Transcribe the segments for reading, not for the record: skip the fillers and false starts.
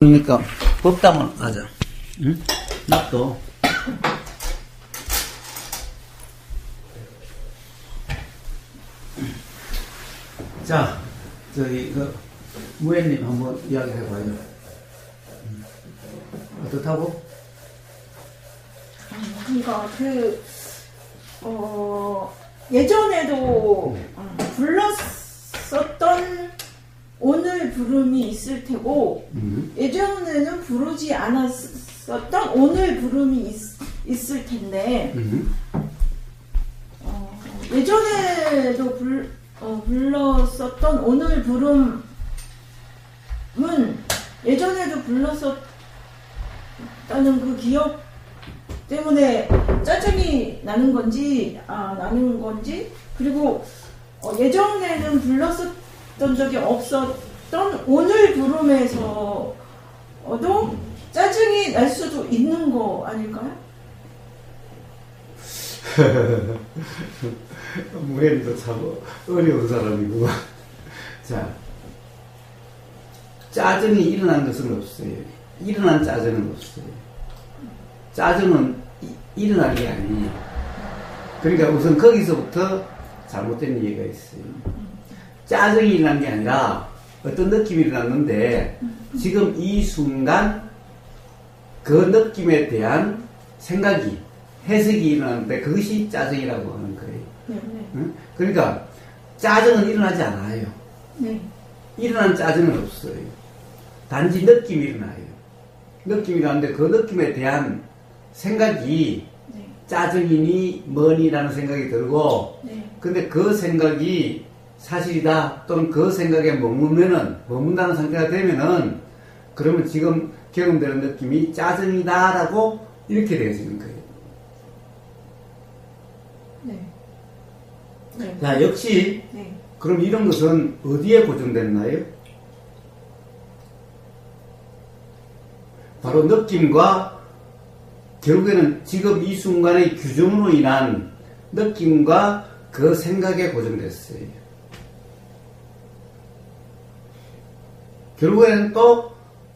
그러니까 법당을 하자. 응? 납도. 자, 저기 무예님 한번 이야기해봐요. 어떻다고? 그러니까 예전에도 불렀었던 오늘 부름이 있을 테고 예전에는 부르지 않았었던 오늘 부름이 있을 텐데 예전에도 불렀었던 오늘 부름은 예전에도 불렀었다는 그 기억 때문에 짜증이 나는 건지 그리고 예전에는 불렀었던 적이 없었던 오늘 부름에서도 짜증이 날 수도 있는 거 아닐까요? 무예님도 참 어려운 사람이구만. 자, 짜증이 일어난 것은 없어요. 일어난 짜증은 없어요. 짜증은 일어난 게 아니에요. 그러니까 우선 거기서부터 잘못된 이해가 있어요. 짜증이 일어난 게 아니라 어떤 느낌이 일어났는데 지금 이 순간 그 느낌에 대한 생각이 해석이 일어났는데 그것이 짜증이라고 하는 거예요. 네. 응? 그러니까 짜증은 일어나지 않아요. 네. 일어난 짜증은 없어요. 단지 느낌이 일어나요. 느낌이 일어나는데 그 느낌에 대한 생각이 네. 짜증이니 뭐니라는 생각이 들고 네. 근데 그 생각이 사실이다 또는 그 생각에 머문다는 상태가 되면은 그러면 지금 경험되는 느낌이 짜증이다라고 이렇게 되어지는 거예요. 네. 네. 자, 역시 네. 그럼 이런 것은 어디에 고정됐나요? 바로 느낌과 결국에는 지금 이 순간의 규정으로 인한 느낌과 그 생각에 고정됐어요. 결국에는 또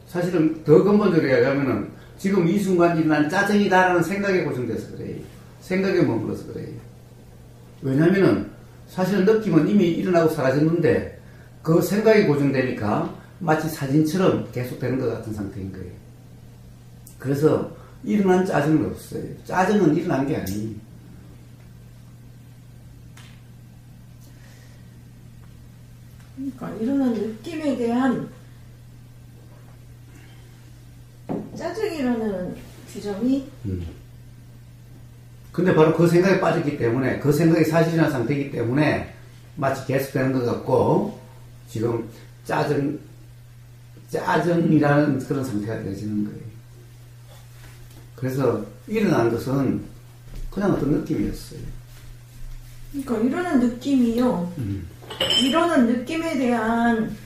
사실은 더 근본적으로 이야기하면은 지금 이 순간 일어난 짜증이다라는 생각에 고정돼서 그래요. 생각에 머물러서 그래요. 왜냐면은 사실은 느낌은 이미 일어나고 사라졌는데 그 생각이 고정되니까 마치 사진처럼 계속되는 것 같은 상태인 거예요. 그래서 일어난 짜증은 없어요. 짜증은 일어난 게 아니에요. 그러니까 일어난 느낌에 대한 짜증이라는 규정이 근데 바로 그 생각에 빠졌기 때문에 그 생각이 사실이나 상태이기 때문에 마치 계속되는 것 같고 지금 짜증이라는 그런 상태가 되어지는 거예요. 그래서 일어난 것은 그냥 어떤 느낌이었어요. 그러니까 일어난 느낌이요. 일어난 느낌에 대한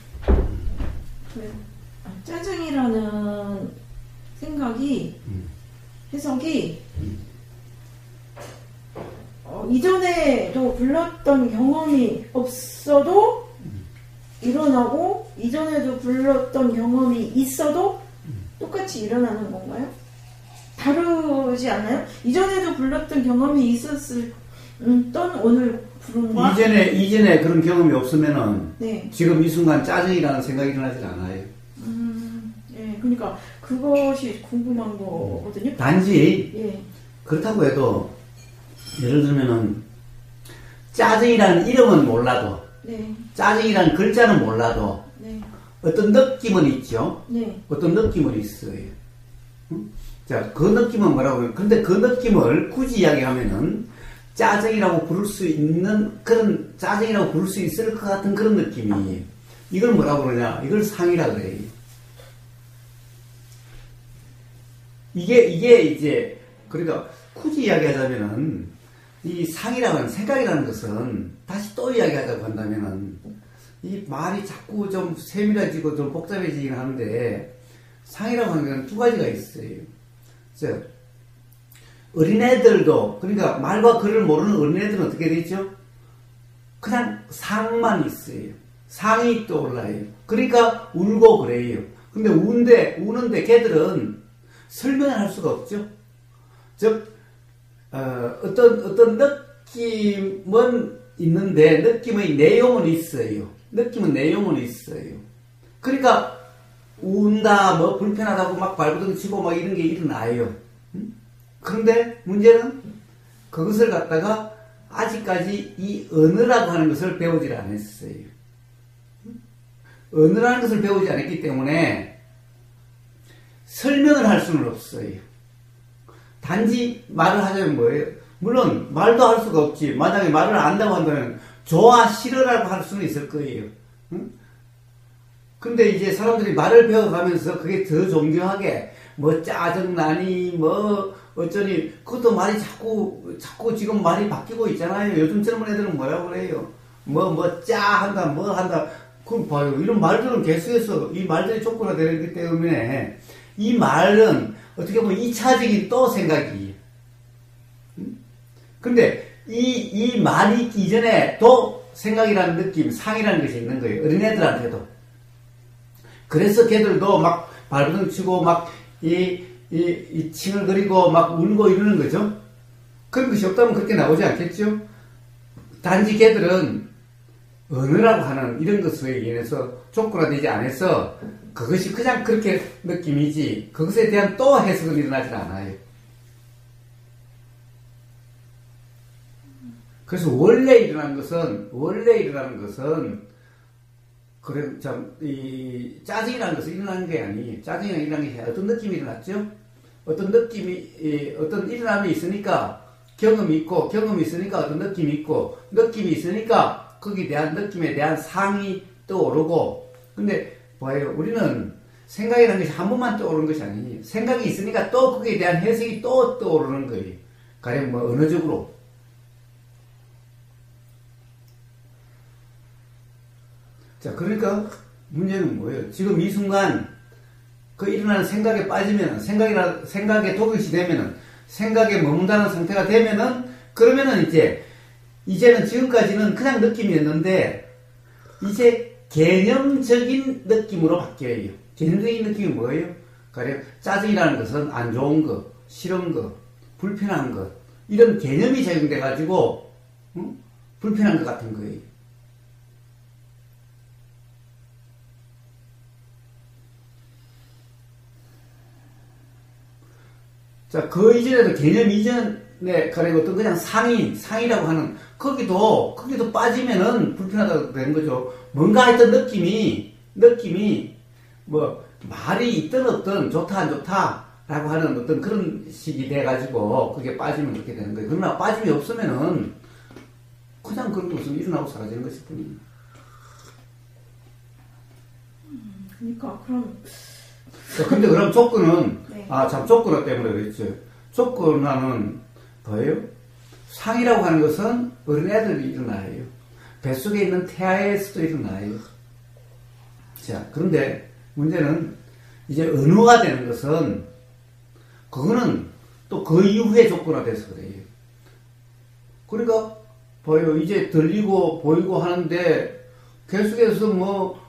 짜증이라는 생각이 해석이 이전에도 불렀던 경험이 없어도 일어나고 이전에도 불렀던 경험이 있어도 똑같이 일어나는 건가요? 다르지 않나요? 이전에도 불렀던 경험이 있었을 오늘 부름과 이전에 그런 경험이 없으면은 네. 지금 이 순간 짜증이라는 생각이 일어나질 않아요. 예, 그러니까 그것이 궁금한 거거든요. 단지 예. 그렇다고 해도 예를 들면은 짜증이라는 이름은 몰라도 네. 짜증이라는 글자는 몰라도 네. 어떤 느낌은 있죠. 네. 어떤 느낌은 있어요. 응? 자, 그 느낌은 뭐라고 해요? 근데 그 느낌을 굳이 이야기하면은 짜증이라고 부를 수 있는 그런 짜증이라고 부를 수 있을 것 같은 그런 느낌이 이걸 뭐라고 그러냐? 이걸 상이라 그래요. 이게 이제 그러니까 굳이 이야기하자면은 이 상이라고 하는 생각이라는 것은 다시 또 이야기하자고 한다면은 이 말이 자꾸 좀 세밀해지고 좀 복잡해지긴 하는데 상이라고 하는 건 두 가지가 있어요. 즉 어린애들도 그러니까 말과 글을 모르는 어린애들은 어떻게 되죠? 그냥 상만 있어요. 상이 떠올라요. 그러니까 울고 그래요. 근데 우는데 걔들은 설명을 할 수가 없죠. 즉, 어떤 느낌은 있는데, 느낌의 내용은 있어요. 느낌은 내용은 있어요. 그러니까, 운다, 뭐, 불편하다고 막 발버둥 치고 막 이런 게 일어나요. 그런데 문제는 그것을 갖다가 아직까지 이 언어라고 하는 것을 배우질 않았어요. 언어라는 것을 배우지 않았기 때문에 설명을 할 수는 없어요. 단지 말을 하자면 뭐예요? 물론 말도 할 수가 없지. 만약에 말을 안다고 한다면 좋아, 싫어라고 할 수는 있을 거예요. 근데 이제 사람들이 말을 배워가면서 그게 더 정교하게 뭐 짜증나니 뭐 어쩌니 그것도 말이 자꾸 지금 말이 바뀌고 있잖아요. 요즘 젊은 애들은 뭐라고 그래요? 뭐 짜 한다 뭐 한다. 그럼 봐요. 이런 말들은 계속해서 이 말들이 조건화되기 때문에 이 말은 어떻게 보면 2차적인 또 생각이. 근데 이 말이 있기 이전에 또 생각이라는 느낌, 상이라는 것이 있는 거예요. 어린애들한테도. 그래서 걔들도 막 발버둥 치고 막 이 칭얼거리고 막 울고 이러는 거죠. 그런 것이 없다면 그렇게 나오지 않겠죠. 단지 걔들은 언어라고 하는 이런 것에 인해서 조건화되지 않아서 그것이 그냥 그렇게 느낌이지 그것에 대한 또 해석은 일어나질 않아요. 그래서 원래 일어나는 것은 그래 이 짜증이라는 것은 일어나는 게 아니. 짜증이라는 일어나는 게 어떤 느낌이 일어났죠? 어떤 느낌이 어떤 일어남이 있으니까 경험이 있고 경험이 있으니까 어떤 느낌이 있고 느낌이 있으니까 거기에 대한 느낌에 대한 상이 떠오르고. 근데 뭐예요? 우리는 생각이라는 것이 한 번만 떠오르는 것이 아니에요. 생각이 있으니까 또 거기에 대한 해석이 또 떠오르는 거예요. 가령 뭐 언어적으로. 자, 그러니까 문제는 뭐예요? 지금 이 순간 그 일어나는 생각에 빠지면, 생각에 독이 되면은, 생각에 머문다는 상태가 되면은, 그러면은 이제는 지금까지는 그냥 느낌이었는데, 이제 개념적인 느낌으로 바뀌어요. 개념적인 느낌이 뭐예요? 가령 짜증이라는 것은 안 좋은 것, 싫은 것, 불편한 것, 이런 개념이 적용돼가지고, 불편한 것 같은 거예요. 자, 그 이전에도 개념 이전에 가령 어떤 그냥 상이라고 하는 거기도 빠지면은 불편하다고 되는 거죠. 뭔가 했던 느낌이 뭐 말이 있든 없든 좋다 안 좋다라고 하는 어떤 그런 식이 돼가지고 그게 빠지면 그렇게 되는 거예요. 그러나 빠짐이 없으면은 그냥 그런 것은 일어나고 사라지는 것일 뿐입니다. 그러니까 그럼. 근데 그럼 조건은, 네. 조건화 때문에 그랬죠. 조건화는 뭐예요? 상이라고 하는 것은 어린애들이 일어나요. 뱃속에 있는 태아에서도 일어나요. 자, 그런데 문제는 이제 언어가 되는 것은, 그거는 또 그 이후에 조건화돼서 그래요. 그러니까, 봐요. 이제 들리고 보이고 하는데, 계속해서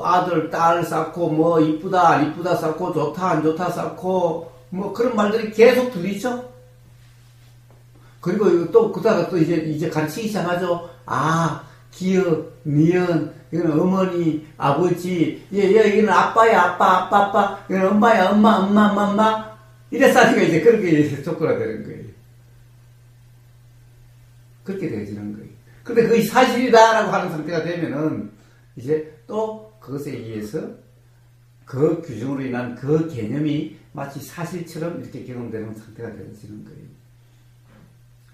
아들, 딸 쌓고, 뭐, 이쁘다, 안 이쁘다 쌓고, 좋다, 안 좋다 쌓고, 뭐, 그런 말들이 계속 들리죠? 그리고 또, 그다가 또 이제 가르치기 시작하죠? 기역, 니은, 이건 어머니, 아버지, 이건 아빠야, 아빠, 이건 엄마야, 엄마. 이래서 하니까 이제 그렇게 조건화되는 거예요. 그렇게 되어지는 거예요. 근데 그게 사실이다라고 하는 상태가 되면은, 이제 또 그것에 의해서 그 규정으로 인한 그 개념이 마치 사실처럼 이렇게 경험되는 상태가 되어지는 거예요.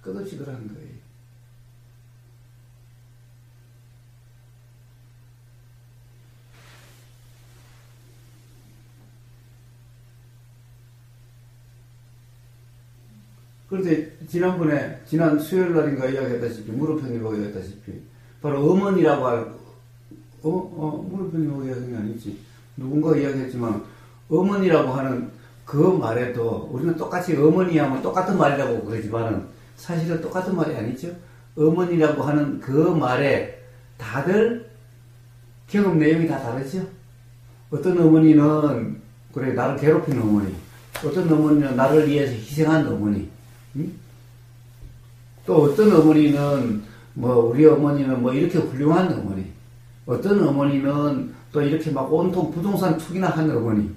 끝없이 그러한 거예요. 그런데 지난 수요일 날인가 이야기했다시피, 무릎편이라고 이야기했다시피, 바로 어머니라고 하는 무릎편이라고 이야기한 게 아니지. 누군가 이야기했지만, 어머니라고 하는 그 말에도, 우리는 똑같이 어머니 하면 똑같은 말이라고 그러지만은, 사실은 똑같은 말이 아니죠. 어머니라고 하는 그 말에 다들 경험 내용이 다 다르죠. 어떤 어머니는 그래 나를 괴롭히는 어머니, 어떤 어머니는 나를 위해서 희생한 어머니, 응? 또 어떤 어머니는 뭐 우리 어머니는 뭐 이렇게 훌륭한 어머니, 어떤 어머니는 또 이렇게 막 온통 부동산 투기나 하는 어머니.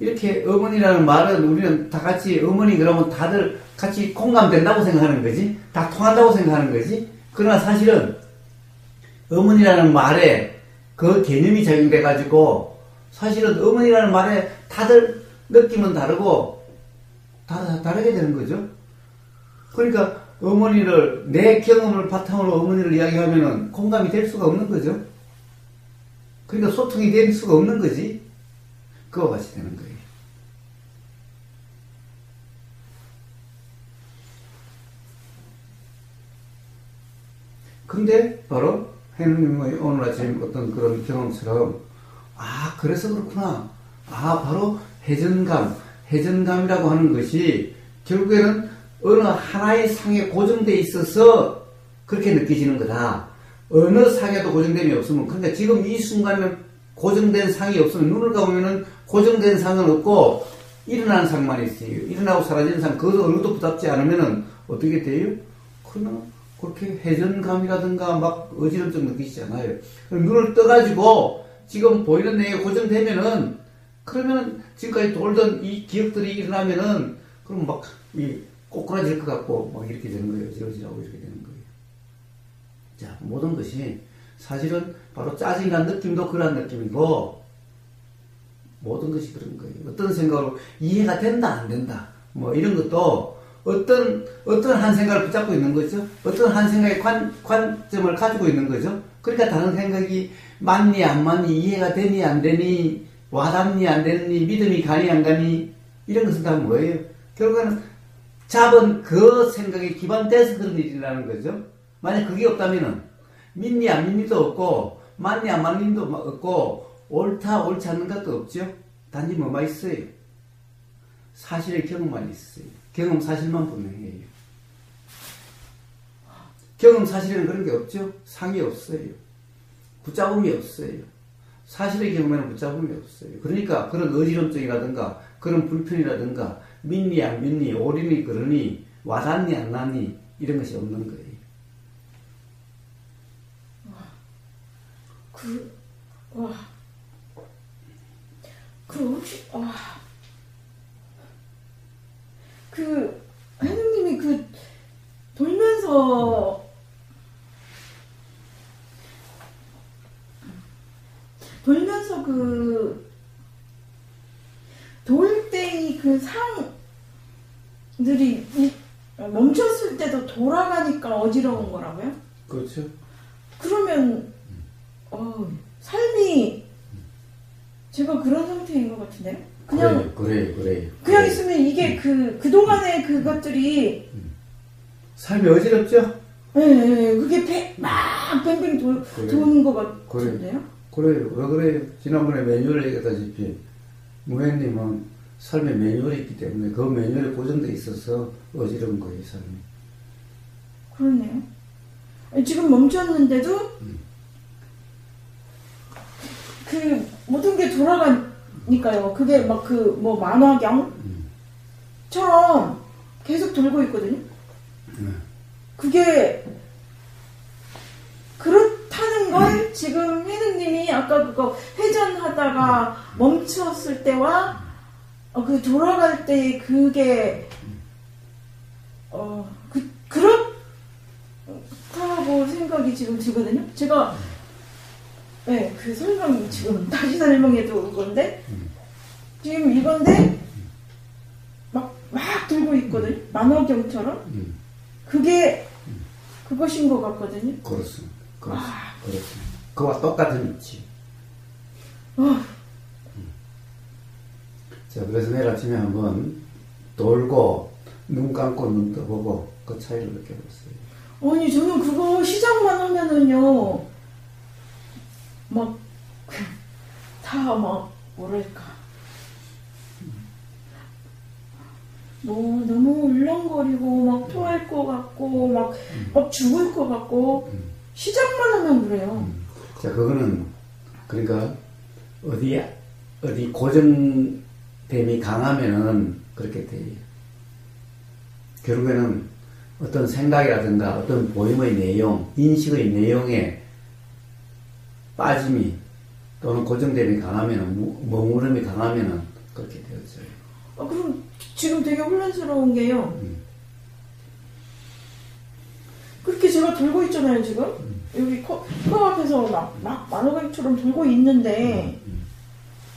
이렇게 어머니라는 말은 우리는 다 같이 어머니 그러면 다들 같이 공감된다고 생각하는 거지, 다 통한다고 생각하는 거지. 그러나 사실은 어머니라는 말에 그 개념이 적용돼 가지고 사실은 어머니라는 말에 다들 느낌은 다르고 다 다르게 되는 거죠. 그러니까 어머니를 내 경험을 바탕으로 어머니를 이야기하면은 공감이 될 수가 없는 거죠. 그러니까 소통이 될 수가 없는 거지. 그와 같이 되는 거예요. 근데 바로 혜누님의 오늘 아침 어떤 그런 경험처럼 그래서 그렇구나. 바로 회전감이라고 하는 것이 결국에는 어느 하나의 상에 고정되어 있어서 그렇게 느껴지는 거다. 어느 상에도 고정됨이 없으면, 그러니까 지금 이 순간에 고정된 상이 없으면 눈을 감으면은 고정된 상은 없고 일어나는 상만 있어요. 일어나고 사라지는 상, 그것도 어느 것도 붙잡지 않으면은 어떻게 돼요? 그러면 그렇게 회전감이라든가 막 어지럼증 느끼시지 않아요. 눈을 떠가지고 지금 보이는 내용이 고정되면은, 그러면 지금까지 돌던 이 기억들이 일어나면은, 그럼 막 꼬꾸라질 것 같고 막 이렇게 되는 거예요. 어지러지라고 이렇게 되는 거예요. 자, 모든 것이 사실은 바로 짜증난 느낌도 그런 느낌이고, 모든 것이 그런 거예요. 어떤 생각으로 이해가 된다, 안 된다, 뭐 이런 것도 어떤 한 생각을 붙잡고 있는 거죠. 어떤 한 생각의 관점을 가지고 있는 거죠. 그러니까 다른 생각이 맞니, 안 맞니, 이해가 되니, 안 되니, 와닿니, 안 되니, 믿음이 가니, 안 가니, 이런 것은 다 뭐예요? 결국에는 잡은 그 생각에 기반돼서 그런 일이라는 거죠. 만약 그게 없다면은, 믿니, 안 믿니도 없고, 맞니, 안 맞니도 없고, 옳다, 옳지 않는 것도 없죠. 단지 뭐만 있어요? 사실의 경험만 있어요. 경험 사실만 분명해요. 경험 사실에는 그런 게 없죠. 상이 없어요. 붙잡음이 없어요. 사실의 경험에는 붙잡음이 없어요. 그러니까 그런 어지럼증이라든가 그런 불편이라든가 믿니 안 믿니, 옳으니 그러니, 와닿니 안 닿니, 이런 것이 없는 거예요. 혹시, 혜능님이 돌면서, 돌 때의 상들이 멈췄을 때도 돌아가니까 어지러운 거라고요? 그렇죠. 그러면, 삶이, 제가 그런 상태인 것 같은데요? 그냥, 그냥 있으면 이게 그동안의 그것들이, 삶이 어지럽죠? 네, 그게 막 뱅뱅 도는 것 같은데요? 그래요. 왜 그래요? 지난번에 매뉴얼 얘기했다시피, 무혜님은 삶에 매뉴얼이 있기 때문에 그 매뉴얼에 고정되어 있어서 어지러운 거예요, 삶이. 그렇네요. 지금 멈췄는데도, 모든 게 돌아가니까요. 그게 막 만화경처럼 계속 돌고 있거든요. 그게, 그렇다는 걸 지금 혜능님이 아까 그거 회전하다가 멈췄을 때와 돌아갈 때 그게 그렇다고 생각이 지금 들거든요. 제가 그 설명 지금 다시 설명해도 그건데 지금 이건데 막 들고 있거든요. 만화경처럼 그게 그것인 것 같거든요. 그렇습니다. 그와 똑같은 위치. 자, 그래서 내일 아침에 한번 돌고 눈 감고 눈 떠보고 그 차이를 느껴봤어요. 아니, 저는 그거 시작만 하면은요, 뭐랄까. 너무 울렁거리고, 토할 것 같고, 막 죽을 것 같고, 시작만 하면 그래요. 자, 그거는, 그러니까, 어디 고정됨이 강하면은 그렇게 돼요. 결국에는 어떤 생각이라든가 어떤 보임의 내용, 인식의 내용에 빠짐이 또는 고정됨이 강하면은, 머무름이 강하면은 그렇게 되었어요. 그럼 지금 되게 혼란스러운 게요. 그렇게 제가 돌고 있잖아요, 지금. 여기 컵 앞에서 막 만화가처럼 돌고 있는데,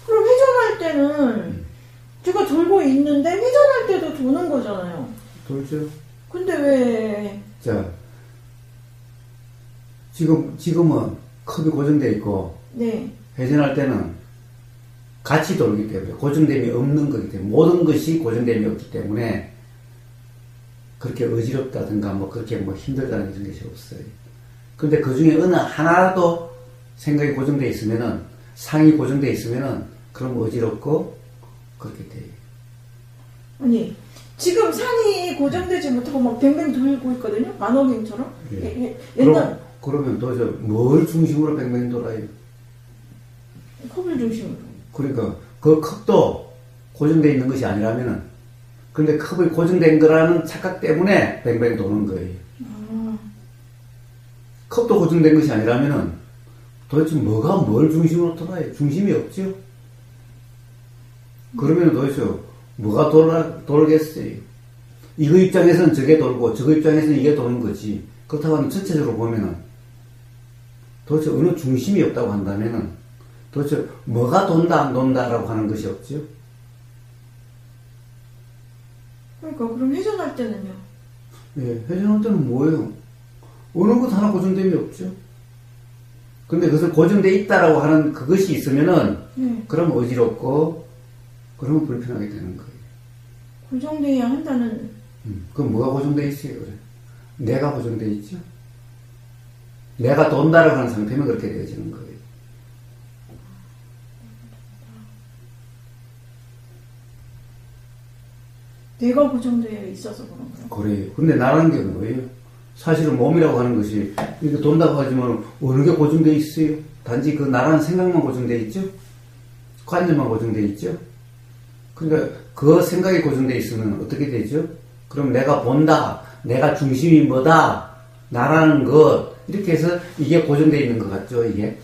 그럼 회전할 때는 제가 돌고 있는데 회전할 때도 도는 거잖아요. 돌죠. 근데 왜? 자, 지금은 컵이 고정되어 있고, 네. 회전할 때는 같이 돌기 때문에 고정됨이 없는 거기 때문에 모든 것이 고정됨이 없기 때문에 그렇게 어지럽다든가 뭐 그렇게 뭐 힘들다는 이런 것이 없어요. 그런데 그 중에 어느 하나라도 생각이 고정되어 있으면은 상이 고정되어 있으면은 그럼 어지럽고 그렇게 돼요. 아니 지금 상이 고정되지 못하고 막 뱅뱅 돌고 있거든요. 만화경처럼. 예. 옛날 그러면 도대체 뭘 중심으로 뱅뱅 돌아요? 컵을 중심으로. 그러니까 그 컵도 고정되어 있는 것이 아니라면은 근데 컵이 고정된 거라는 착각 때문에 뱅뱅 도는 거예요. 컵도 고정된 것이 아니라면은 도대체 뭐가 뭘 중심으로 돌아요? 중심이 없죠? 그러면 도대체 뭐가 돌겠어요? 이거 입장에서는 저게 돌고 저거 입장에서는 이게 도는 거지. 그렇다고 하면 전체적으로 보면은 도대체 어느 중심이 없다고 한다면은 도대체 뭐가 돈다 안 돈다라고 하는 것이 없죠? 그러니까 그럼 회전할 때는요? 예, 회전할 때는 뭐예요? 어느 것 하나 고정됨이 없죠? 근데 그것을 고정되어 있다라고 하는 그것이 있으면은 그럼 어지럽고 그러면 불편하게 되는 거예요. 고정되어야 한다는. 그럼 뭐가 고정되어 있어요? 그래? 내가 고정되어 있죠? 내가 돈다라고 하는 상태면 그렇게 되어지는 거예요. 내가 고정되어 있어서 그런가요? 그래요. 근데 나라는 게 뭐예요? 사실은 몸이라고 하는 것이 이렇게 돈다고 하지만 어느 게 고정되어 있어요? 단지 그 나라는 생각만 고정되어 있죠? 관념만 고정되어 있죠? 그러니까 그 생각이 고정되어 있으면 어떻게 되죠? 그럼 내가 본다, 내가 중심이 뭐다, 나라는 것 이렇게 해서 이게 고정되어 있는 것 같죠, 이게?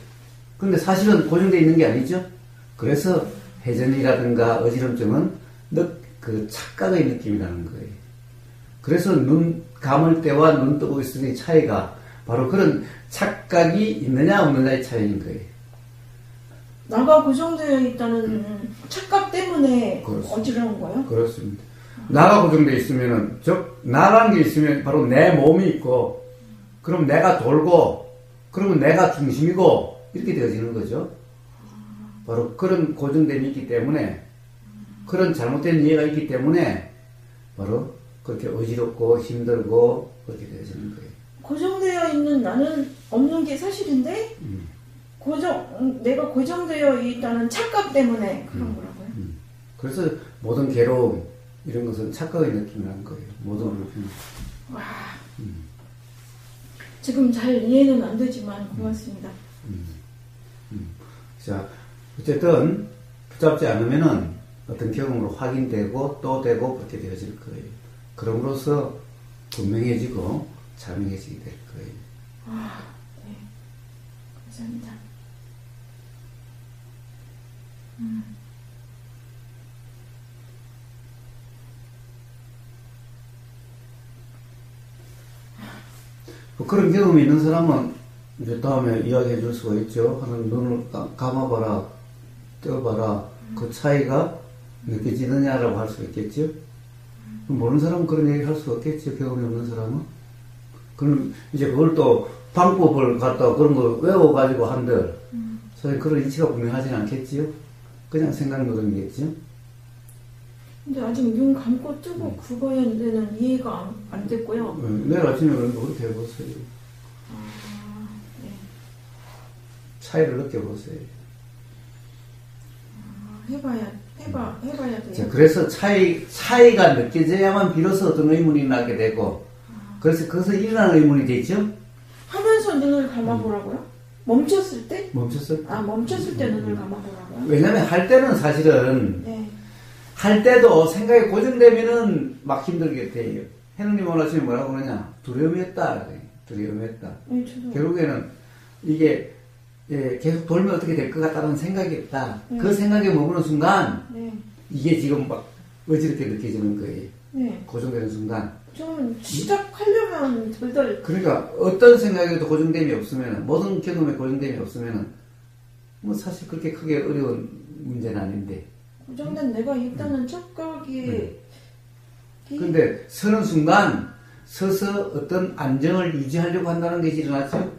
근데 사실은 고정되어 있는 게 아니죠? 그래서 회전이라든가 어지럼증은 그 착각의 느낌이라는 거예요. 그래서 눈 감을 때와 눈 뜨고 있을 때의 차이가 바로 그런 착각이 있느냐 없느냐의 차이인 거예요. 나가 고정되어 있다는 착각 때문에 어지러운 거예요? 그렇습니다. 나가 고정되어 있으면은, 즉, 나라는 게 있으면 바로 내 몸이 있고, 그럼 내가 돌고, 그러면 내가 중심이고, 이렇게 되어지는 거죠. 바로 그런 고정됨이 있기 때문에, 그런 잘못된 이해가 있기 때문에, 바로 그렇게 어지럽고 힘들고, 그렇게 되어지는 거예요. 고정되어 있는 나는 없는 게 사실인데, 내가 고정되어 있다는 착각 때문에 그런 거라고요? 그래서 모든 괴로움, 이런 것은 착각의 느낌이라는 거예요. 모든 불편. 와. 지금 잘 이해는 안 되지만 고맙습니다. 자, 어쨌든 붙잡지 않으면은 어떤 경험으로 확인되고 또 되고 그렇게 되어질 거예요. 그럼으로써 분명해지고 자명해지게 될 거예요. 네. 감사합니다. 그런 경험이 있는 사람은 이제 다음에 이야기해 줄 수가 있죠. 하는 눈을 감아봐라, 떼어봐라, 그 차이가 느껴지느냐라고 할 수 있겠죠. 모르는 사람은 그런 얘기 할 수 없겠죠. 경험이 없는 사람은. 그럼 이제 그걸 또 방법을 갖다가 그런 거 외워가지고 한들 사실 그런 이치가 분명하지는 않겠지요. 그냥 생각 노동이겠죠. 근데 아직 눈 감고 뜨고 그거에 대한 이해가 안 됐고요. 내일 아침에 그렇게 해보세요. 네. 차이를 느껴보세요. 해봐야 돼요. 자, 그래서 차이가 느껴져야만 비로소 어떤 의문이 나게 되고, 그래서 거기서 일어나는 의문이 되죠? 하면서 눈을 감아보라고요? 멈췄을 때? 멈췄을 때. 멈췄을 때 눈을 감아보라고요? 왜냐면 할 때는 사실은 네. 할 때도 생각이 고정되면은 막 힘들게 돼요. 해누님 오늘 아침에 뭐라고 그러냐? 두려움이었다. 두려움이었다. 네, 저도. 결국에는 이게 계속 돌면 어떻게 될 것 같다는 생각이 없다. 네. 그 생각에 머무는 순간 네. 이게 지금 막 어지럽게 느껴지는 거예요. 네. 고정되는 순간. 좀 시작하려면 덜덜. 그러니까 어떤 생각에도 고정됨이 없으면, 모든 경험에 고정됨이 없으면 뭐 사실 그렇게 크게 어려운 문제는 아닌데. 고정된 내가 있다는 착각이. 근데 서는 순간 서서 어떤 안정을 유지하려고 한다는 것이 일어나죠.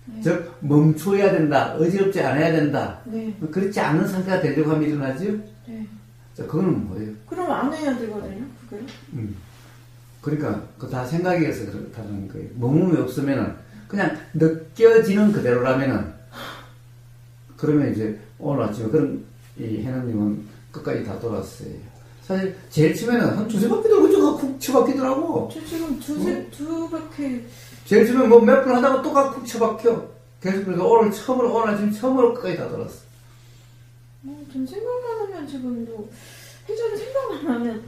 네. 즉 멈춰야 된다, 어지럽지 않아야 된다. 네. 그렇지 않은 상태가 되려고 하면 일어나죠. 네. 자, 그거는 뭐예요? 그럼 안 해야 되거든요, 그게. 그러니까 그 다 생각이어서 그렇다는 거예요. 머금이 없으면은 그냥 느껴지는 그대로라면은 그러면 이제 오늘 아침에 그런 이 해나님은 끝까지 다 돌았어요. 사실 제일 처음에는 한 두세 바퀴 돌고 좀 쿡 쳐박히더라고. 저 지금 두 바퀴. 제일 처음에 뭐 몇 분 하다가 또 가 쿡 쳐박혀. 계속 그래서 오늘 아침 처음으로 끝까지 다 돌았어. 전 생각만 하면 지금도 회전 생각만 하면.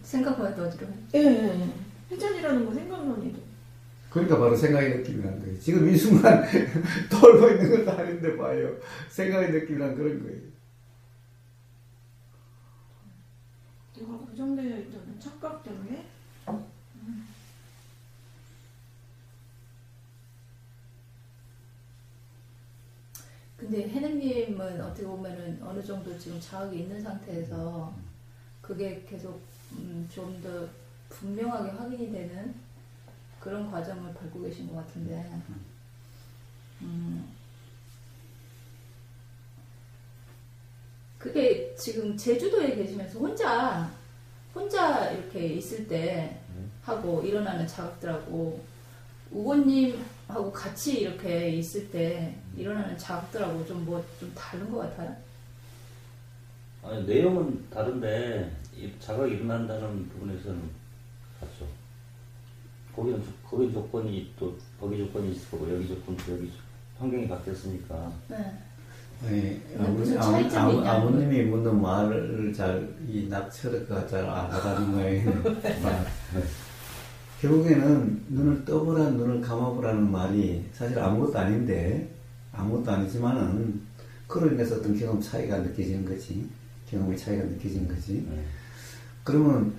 생각만 해도 어지러워. 예. 회전이라는 거 생각만 해도. 그러니까 바로 생각의 느낌이라는 거예요. 지금 이 순간 돌고 있는 것도 아닌데 봐요. 생각의 느낌이란 그런 거예요. 내가 고정되어 있다는 착각 때문에. 근데 해능님은 어떻게 보면은 어느 정도 지금 자각이 있는 상태에서 그게 계속 좀 더 분명하게 확인이 되는 그런 과정을 밟고 계신 것 같은데, 그게 지금 제주도에 계시면서 혼자 이렇게 있을 때 하고 일어나는 자각들하고 우고님하고 같이 이렇게 있을 때 일어나는 자각들하고 좀 다른 것 같아요? 아니, 내용은 다른데 자각이 일어난다는 부분에서는 같죠. 거기 조건이 또 거기 조건이 있을 거고 여기 조건 여기 환경이 바뀌었으니까. 네. 네, 무슨 차이점이 있냐는 아버님이 묻는 말을 이 낙처가 잘 안 하다는 거예요. 결국에는 눈을 떠보라, 눈을 감아보라는 말이 사실 아무것도 아닌데, 아무것도 아니지만은, 그로 인해서 어떤 경험 차이가 느껴지는 거지. 경험의 차이가 느껴지는 거지. 그러면,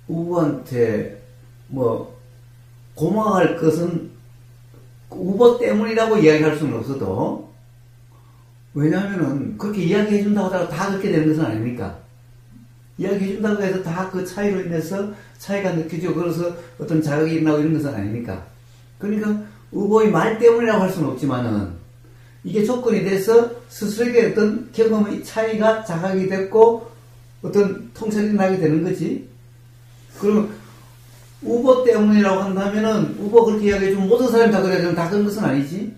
우부한테, 고마워할 것은 우부 때문이라고 이야기할 수는 없어도, 왜냐하면은, 그렇게 이야기해준다고 하다가 다 그렇게 되는 것은 아닙니까? 이야기해준다고 해서 다 그 차이로 인해서 차이가 느껴지고, 그래서 어떤 자각이 일어나고 이런 것은 아닙니까? 그러니까, 우보의 말 때문이라고 할 수는 없지만은, 이게 조건이 돼서 스스로에게 어떤 경험의 차이가 자각이 됐고, 어떤 통찰이 나게 되는 거지. 그러면, 우보 때문이라고 한다면은, 우보 그렇게 이야기해주면 모든 사람이 다 그래야 되면 다 그런 것은 아니지.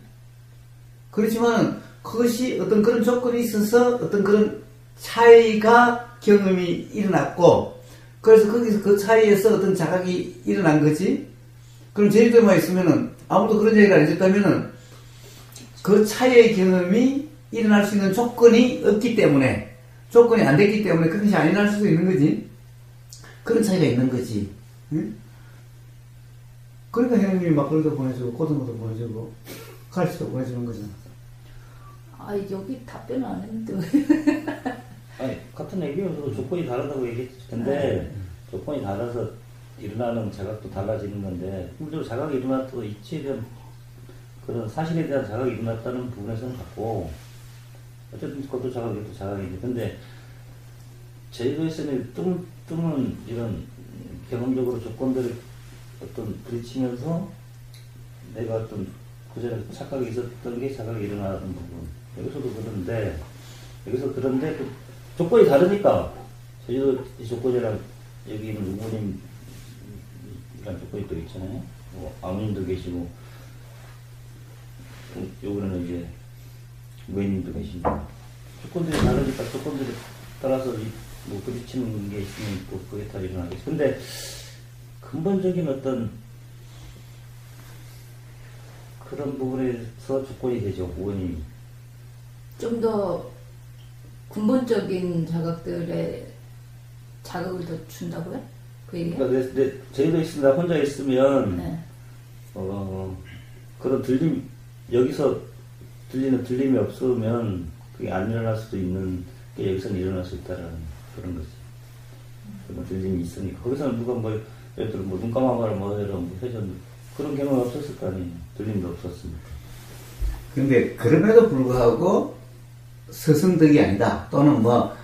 그렇지만은, 그것이 어떤 그런 조건이 있어서 어떤 그런 차이가 경험이 일어났고, 그래서 거기서 그 차이에서 어떤 자각이 일어난 거지. 그럼 제주도에만 있으면은 아무도 그런 얘기를 안 해줬다면은 그 차이의 경험이 일어날 수 있는 조건이 없기 때문에, 조건이 안 됐기 때문에 그것이 안 일어날 수도 있는 거지. 그런 차이가 있는 거지. 응? 그러니까 형님이 막걸리도 보내주고 고등어도 보내주고 칼치도 보내주는 거잖아. 여기 답변을 안 했는데 왜? 아니, 같은 얘기여서 조건이 다르다고 얘기했을 텐데, 조건이 달라서 일어나는 자각도 달라지는 건데, 물론 자각이 일어났고 이치에 대한 그런 사실에 대한 자각이 일어났다는 부분에서는 같고, 어쨌든 그것도 자각이 또 자각인데, 근데 제주도에서는 뜸은 이런 경험적으로 조건들을 어떤 부딪히면서 내가 어떤 그전에 착각이 있었던 게 자각이 일어나는 부분, 여기서도 그런데 그 조건이 다르니까, 제주도 조건이랑 여기 있는 누구님이란 조건이 또 있잖아요. 아버님도 계시고, 요번에는 이제 무예님도 계시고, 조건들이 다르니까 조건들에 따라서 부딪히는 게 있으면 또 그게 다 일어나겠죠. 근데 근본적인 어떤 그런 부분에서 조건이 되죠, 의원님이. 좀 더 근본적인 자각들의 자극을 더 준다고요? 그 얘기야? 그러니까 내 제주도에 있습니다. 혼자 있으면 네. 그런 여기서 들리는 들림이 없으면 그게 안 일어날 수도 있는 게 여기서는 일어날 수 있다는 그런 거지. 그런 들림이 있으니까 거기서는 누가 뭐 예를 들어 뭐 눈 감아봐라 뭐 이런 뭐 회전 그런 경험이 없었을 거 아니에요. 들림도 없었으니까. 근데 그럼에도 불구하고 스승 덕이 아니다 또는 뭐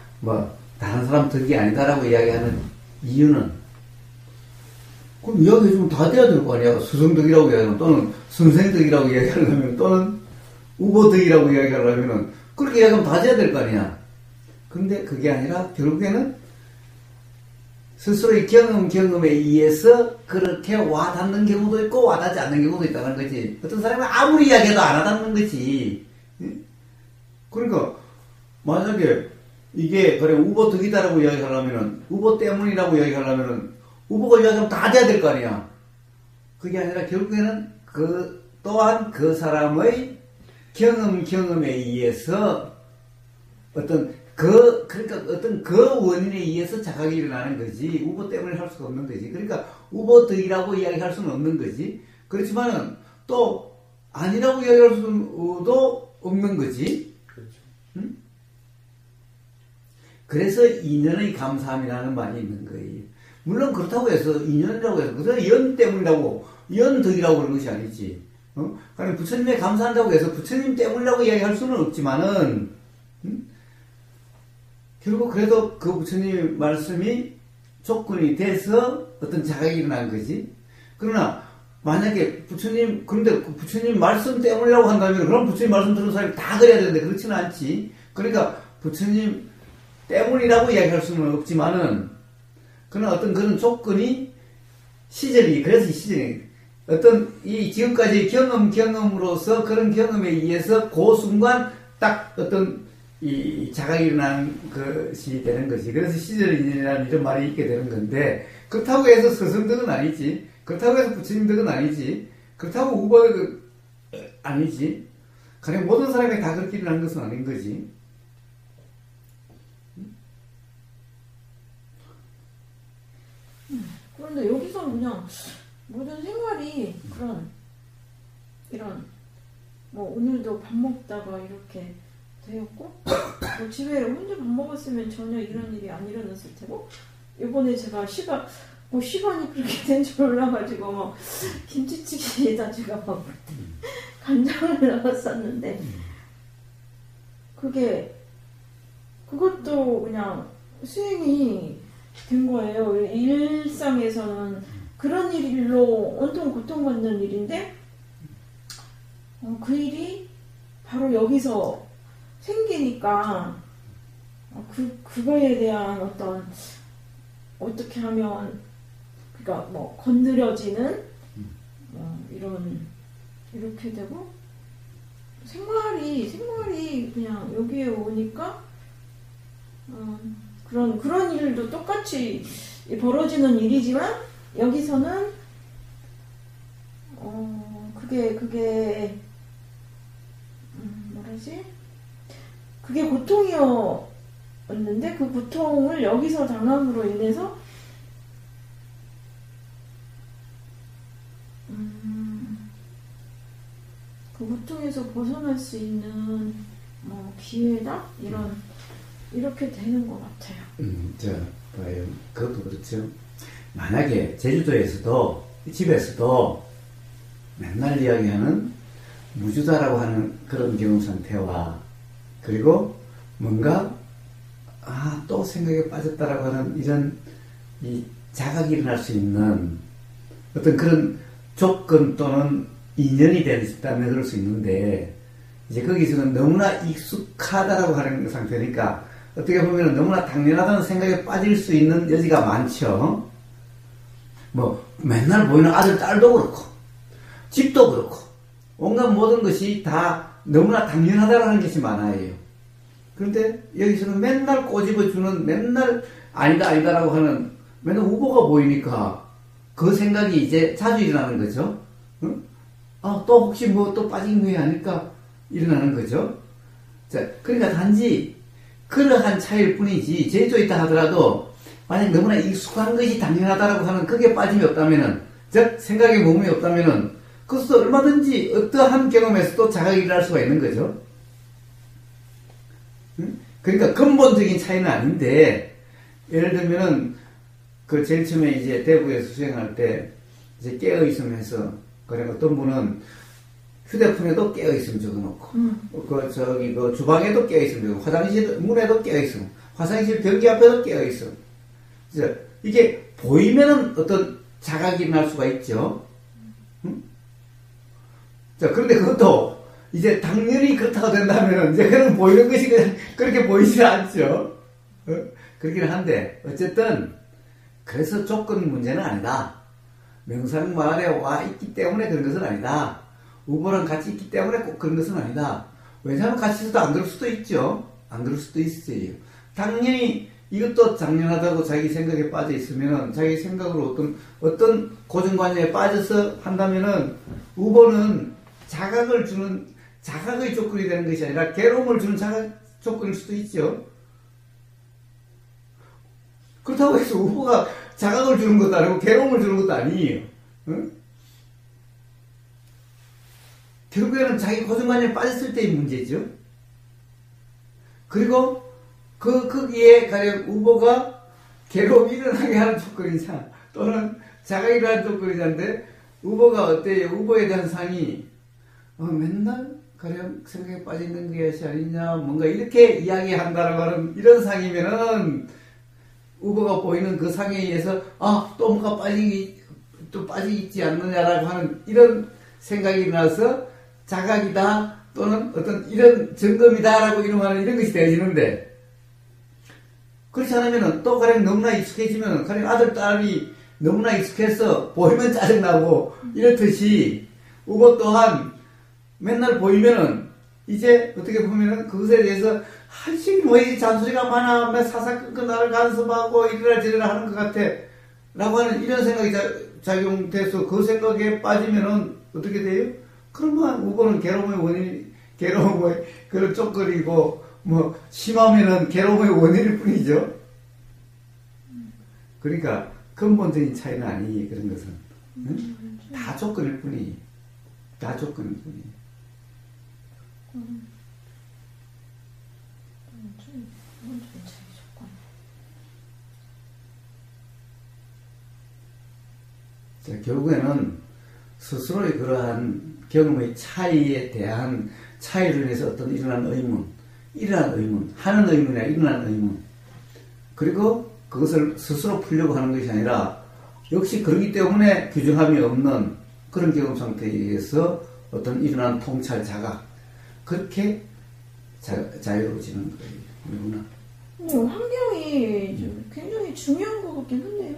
다른 사람 덕이 아니다라고 이야기하는 이유는 그럼 이야기해주면 다 돼야 될 거 아니야. 스승 덕이라고 이야기하면 또는 선생 덕이라고 이야기하려면 또는 우보 덕이라고 이야기하려면 그렇게 이야기하면 다 돼야 될 거 아니야. 근데 그게 아니라 결국에는 스스로의 경험에 의해서 그렇게 와닿는 경우도 있고 와닿지 않는 경우도 있다는 거지. 어떤 사람은 아무리 이야기해도 안 와닿는 거지. 그러니까 만약에 이게 그래 우보 덕이다라고 이야기하려면은 우보 때문이라고 이야기하려면은 우보가 이야기하면 다 돼야 될 거 아니야. 그게 아니라 결국에는 그 또한 그 사람의 경험에 의해서 그러니까 어떤 그 원인에 의해서 자각이 일어나는 거지, 우보 때문에 할 수가 없는 거지. 그러니까 우보 덕이라고 이야기할 수는 없는 거지. 그렇지만은 또 아니라고 이야기할 수도 없는 거지. 그렇죠. 응? 그래서 인연의 감사함이라는 말이 있는 거예요. 물론 그렇다고 해서 인연이라고 해서 그래서 연 때문이라고 연덕이라고 그런 것이 아니지. 그러니까 부처님에 감사한다고 해서 부처님 때문이라고 이야기할 수는 없지만은 결국 그래도 그 부처님 말씀이 조건이 돼서 어떤 자각이 일어난 거지. 그러나 만약에 그런데 그 부처님 말씀 때문이라고 한다면 그럼 부처님 말씀 들은 사람이 다 그래야 되는데 그렇지는 않지. 그러니까 부처님 때문이라고 이야기할 수는 없지만은 그러나 어떤 그런 조건이 그래서 시절이 어떤 이 지금까지 경험으로서 그런 경험에 의해서 그 순간 딱 어떤 이 자각이 일어나는 것이 되는 것이. 그래서 시절인이라는 이런 말이 있게 되는 건데, 그렇다고 해서 스승덕은 아니지. 그렇다고 해서 부처님덕은 아니지. 그렇다고 우보덕은 아니지. 그냥 모든 사람이 다 그렇게 일어나는 것은 아닌 거지. 그런데 여기서는 그냥 모든 생활이 이런 뭐 오늘도 밥 먹다가 이렇게 되었고 뭐 집에 혼자 밥 먹었으면 전혀 이런 일이 안 일어났을 테고 이번에 제가 시간이 그렇게 된 줄 몰라가지고 뭐 김치찌개에다 제가 막 간장을 넣었었는데 그것도 그냥 수행이 된 거예요. 일상에서는 그런 일로 온통 고통받는 일인데 그 일이 바로 여기서 생기니까 그거에 대한 어떻게 하면 그러니까 뭐 건드려지는 이렇게 되고 생활이 그냥 여기에 오니까 그런 일도 똑같이 벌어지는 일이지만 여기서는 그게 그게 고통이었는데 그 고통을 여기서 당함으로 인해서 그 고통에서 벗어날 수 있는 기회다 이렇게 되는 것 같아요. 봐요. 그것도 그렇죠. 만약에 제주도에서도 집에서도 맨날 이야기하는 무주다라고 하는 그런 경험 상태와 그리고 뭔가 또 생각에 빠졌다라고 하는 이런 이 자각이 일어날 수 있는 어떤 그런 조건 또는 인연이 된다면 그럴 수 있는데 이제 거기서는 너무나 익숙하다라고 하는 상태니까 어떻게 보면 너무나 당연하다는 생각에 빠질 수 있는 여지가 많죠. 뭐 맨날 보이는 아들 딸도 그렇고 집도 그렇고 온갖 모든 것이 다 너무나 당연하다라는 것이 많아요. 그런데 여기서는 맨날 꼬집어주는 맨날 아니다라고 하는 맨날 우보가 보이니까 그 생각이 이제 자주 일어나는 거죠. 응? 또 혹시 뭐 또 빠진 거야 하니까 일어나는 거죠. 자, 그러니까 단지 그러한 차이일 뿐이지, 제주도에 있다 하더라도, 만약 너무나 익숙한 것이 당연하다라고 하는 그게 빠짐이 없다면은, 즉, 생각에 머금이 없다면은, 그것도 얼마든지 어떠한 경험에서도 자각이 일어날 수가 있는 거죠. 응? 그러니까 근본적인 차이는 아닌데, 예를 들면은, 제일 처음에 이제 대구에서 수행할 때, 이제 깨어있으면서, 그래, 어떤 분은 휴대폰에도 깨어있으면 적어놓고, 그 주방에도 깨어있으면 적어놓고, 화장실 문에도 깨어있으면, 화장실 변기 앞에도 깨어있으면. 이게 보이면은 어떤 자각이 일어날 수가 있죠. 응? 자, 그런데 그것도 이제 당연히 그렇다고 된다면 이제 그런 보이는 것이 그렇게 보이지 않죠. 그렇긴 한데, 어쨌든, 그래서 조건 문제는 아니다. 명상마을에 와 있기 때문에 그런 것은 아니다. 우보랑 같이 있기 때문에 꼭 그런 것은 아니다. 왜냐하면 같이 있어도 안 그럴 수도 있죠. 안 그럴 수도 있어요. 당연히 이것도 당연하다고 자기 생각에 빠져 있으면은, 자기 생각으로 어떤 고정관념에 빠져서 한다면은, 우보는 자각을 주는, 자각의 조건이 되는 것이 아니라 괴로움을 주는 자각 조건일 수도 있죠. 그렇다고 해서 우보가 자각을 주는 것도 아니고 괴로움을 주는 것도 아니에요. 응? 결국에는 자기 고정관념에 빠졌을 때의 문제죠. 그리고 거기에 가령 우보가 괴로움이 일어나게 하는 조건이자, 또는 자각이 일어나는 조건이자인데, 우보가 어때요? 우보에 대한 상이 맨날 가령 생각에 빠져있는 것이 아니냐, 뭔가 이렇게 이야기한다라고 하는 이런 상이면은, 우보가 보이는 그 상에 의해서 또 뭔가 빠지지 않느냐라고 하는 이런 생각이 일어나서 자각이다, 또는 어떤 이런 점검이다라고 이름하는 이런 것이 되어지는데, 그렇지 않으면은 또 가령 너무나 익숙해지면, 가령 아들 딸이 너무나 익숙해서 보이면 짜증나고 이렇듯이, 우보 또한 맨날 보이면은 이제 어떻게 보면은 그것에 대해서 한식이 뭐지, 잔소리가 많아, 매 사사건건 나를 간섭하고 이래라 저래라 하는 것 같아 라고 하는 이런 생각이 작용돼서 그 생각에 빠지면은 어떻게 돼요? 그러면 우보는 괴로움의 원인이, 괴로움의 그런 쪽거리고, 뭐 심하면은 괴로움의 원인일 뿐이죠. 그러니까 근본적인 차이는 아니, 그런 것은. 응? 다 조건일 뿐이. 다 조건일 뿐이. 자, 결국에는 스스로의 그러한 경험의 차이에 대한 차이를 해서 어떤 일어난 의문, 하는 의문이 아니라 일어난 의문, 그리고 그것을 스스로 풀려고 하는 것이 아니라 역시 그러기 때문에 규정함이 없는 그런 경험 상태에 의해서 어떤 일어난 통찰 자각, 그렇게 자유로워지는 거예요. 누구나. 환경이 굉장히 중요한 것 같긴 한데요.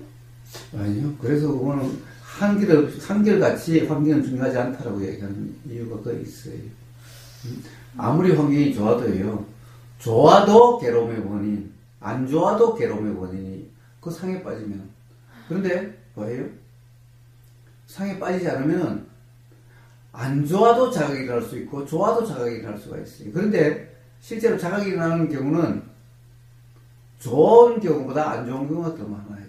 아니요. 그래서 그거는 한결같이 환경은 중요하지 않다라고 얘기하는 이유가 거의 있어요. 아무리 환경이 좋아도요, 좋아도 괴로움의 원인, 안 좋아도 괴로움의 원인이 그 상에 빠지면. 그런데 뭐예요? 상에 빠지지 않으면 안 좋아도 자각이 일어날 수 있고 좋아도 자각이 일어날 수가 있어요. 그런데 실제로 자각이 일어나는 경우는 좋은 경우보다 안 좋은 경우가 더 많아요.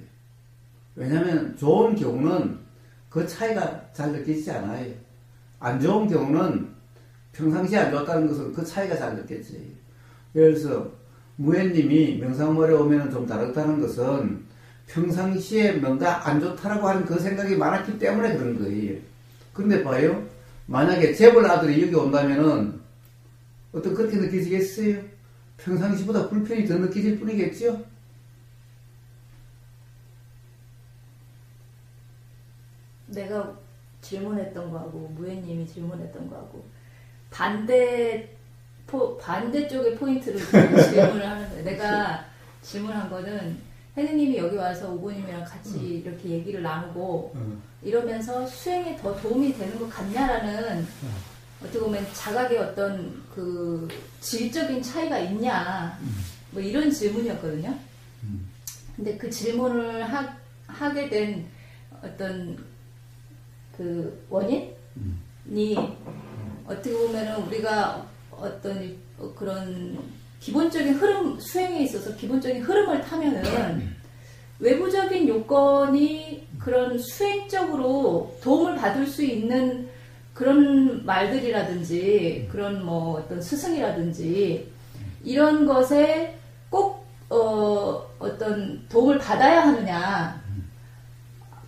왜냐하면 좋은 경우는 그 차이가 잘 느껴지지 않아요. 안 좋은 경우는 평상시에 안 좋았다는 것은 그 차이가 잘 느껴져요. 예를 들어서 무예님이 명상머리에 오면 좀 다르다는 것은 평상시에 뭔가 안 좋다라고 하는 그 생각이 많았기 때문에 그런 거예요. 그런데 봐요. 만약에 재벌 아들이 여기 온다면은 어떤 그렇게 느껴지겠어요? 평상시보다 불편이 더 느껴질 뿐이겠죠? 내가 질문했던 거하고 무예님이 질문했던 거하고 반대쪽의 포인트를 질문을 하는데, 내가 질문한 거는 혜능님이 여기 와서 오보님이랑 같이 이렇게 얘기를 나누고 이러면서 수행에 더 도움이 되는 것 같냐라는, 어떻게 보면 자각의 어떤 그 질적인 차이가 있냐, 뭐 이런 질문이었거든요. 근데 그 질문을 하게 된 어떤 그 원인? 어떻게 보면은 우리가 어떤 그런 기본적인 흐름, 수행에 있어서 기본적인 흐름을 타면은 외부적인 요건이 그런 수행적으로 도움을 받을 수 있는 그런 말들이라든지 그런 뭐 어떤 스승이라든지 이런 것에 꼭 어떤 도움을 받아야 하느냐,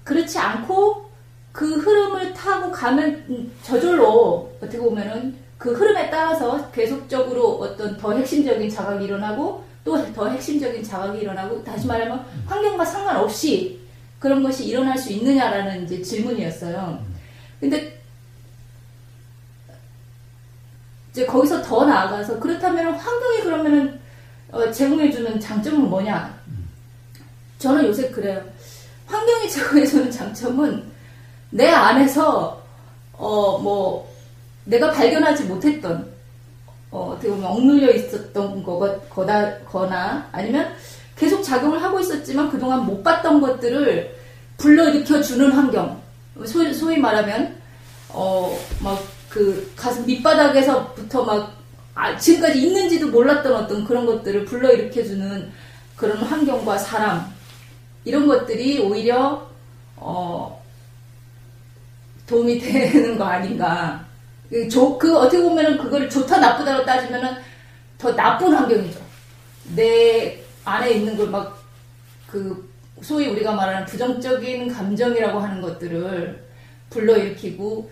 그렇지 않고 그 흐름을 타고 가면 저절로 어떻게 보면은 그 흐름에 따라서 계속적으로 어떤 더 핵심적인 자각이 일어나고 또 더 핵심적인 자각이 일어나고, 다시 말하면 환경과 상관없이 그런 것이 일어날 수 있느냐라는 이제 질문이었어요. 근데 이제 거기서 더 나아가서 그렇다면 환경이 그러면은 제공해주는 장점은 뭐냐? 저는 요새 그래요. 환경이 제공해주는 장점은 내 안에서 뭐 내가 발견하지 못했던 어떻게 보면 억눌려 있었던 거나 아니면 계속 작용을 하고 있었지만 그동안 못 봤던 것들을 불러일으켜 주는 환경. 소위 말하면 막 그 가슴 밑바닥에서부터 막 지금까지 있는지도 몰랐던 어떤 그런 것들을 불러일으켜 주는 그런 환경과 사람, 이런 것들이 오히려 도움이 되는 거 아닌가. 그 어떻게 보면은 그걸 좋다 나쁘다로 따지면은 더 나쁜 환경이죠. 내 안에 있는 걸 막 그 소위 우리가 말하는 부정적인 감정이라고 하는 것들을 불러일으키고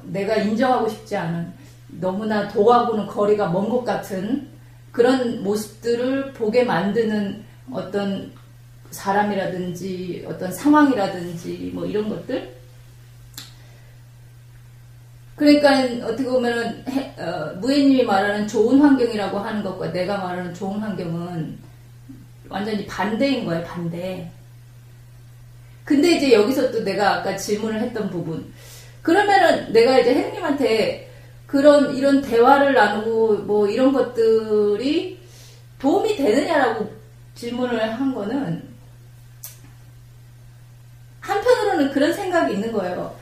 내가 인정하고 싶지 않은, 너무나 도하고는 거리가 먼 것 같은 그런 모습들을 보게 만드는 어떤 사람이라든지 어떤 상황이라든지 뭐 이런 것들. 그러니까 어떻게 보면은 무예님이 말하는 좋은 환경이라고 하는 것과 내가 말하는 좋은 환경은 완전히 반대인 거예요. 반대. 근데 이제 여기서 또 내가 아까 질문을 했던 부분, 그러면은 내가 이제 혜님한테 이런 대화를 나누고 뭐 이런 것들이 도움이 되느냐라고 질문을 한 거는, 한편으로는 그런 생각이 있는 거예요.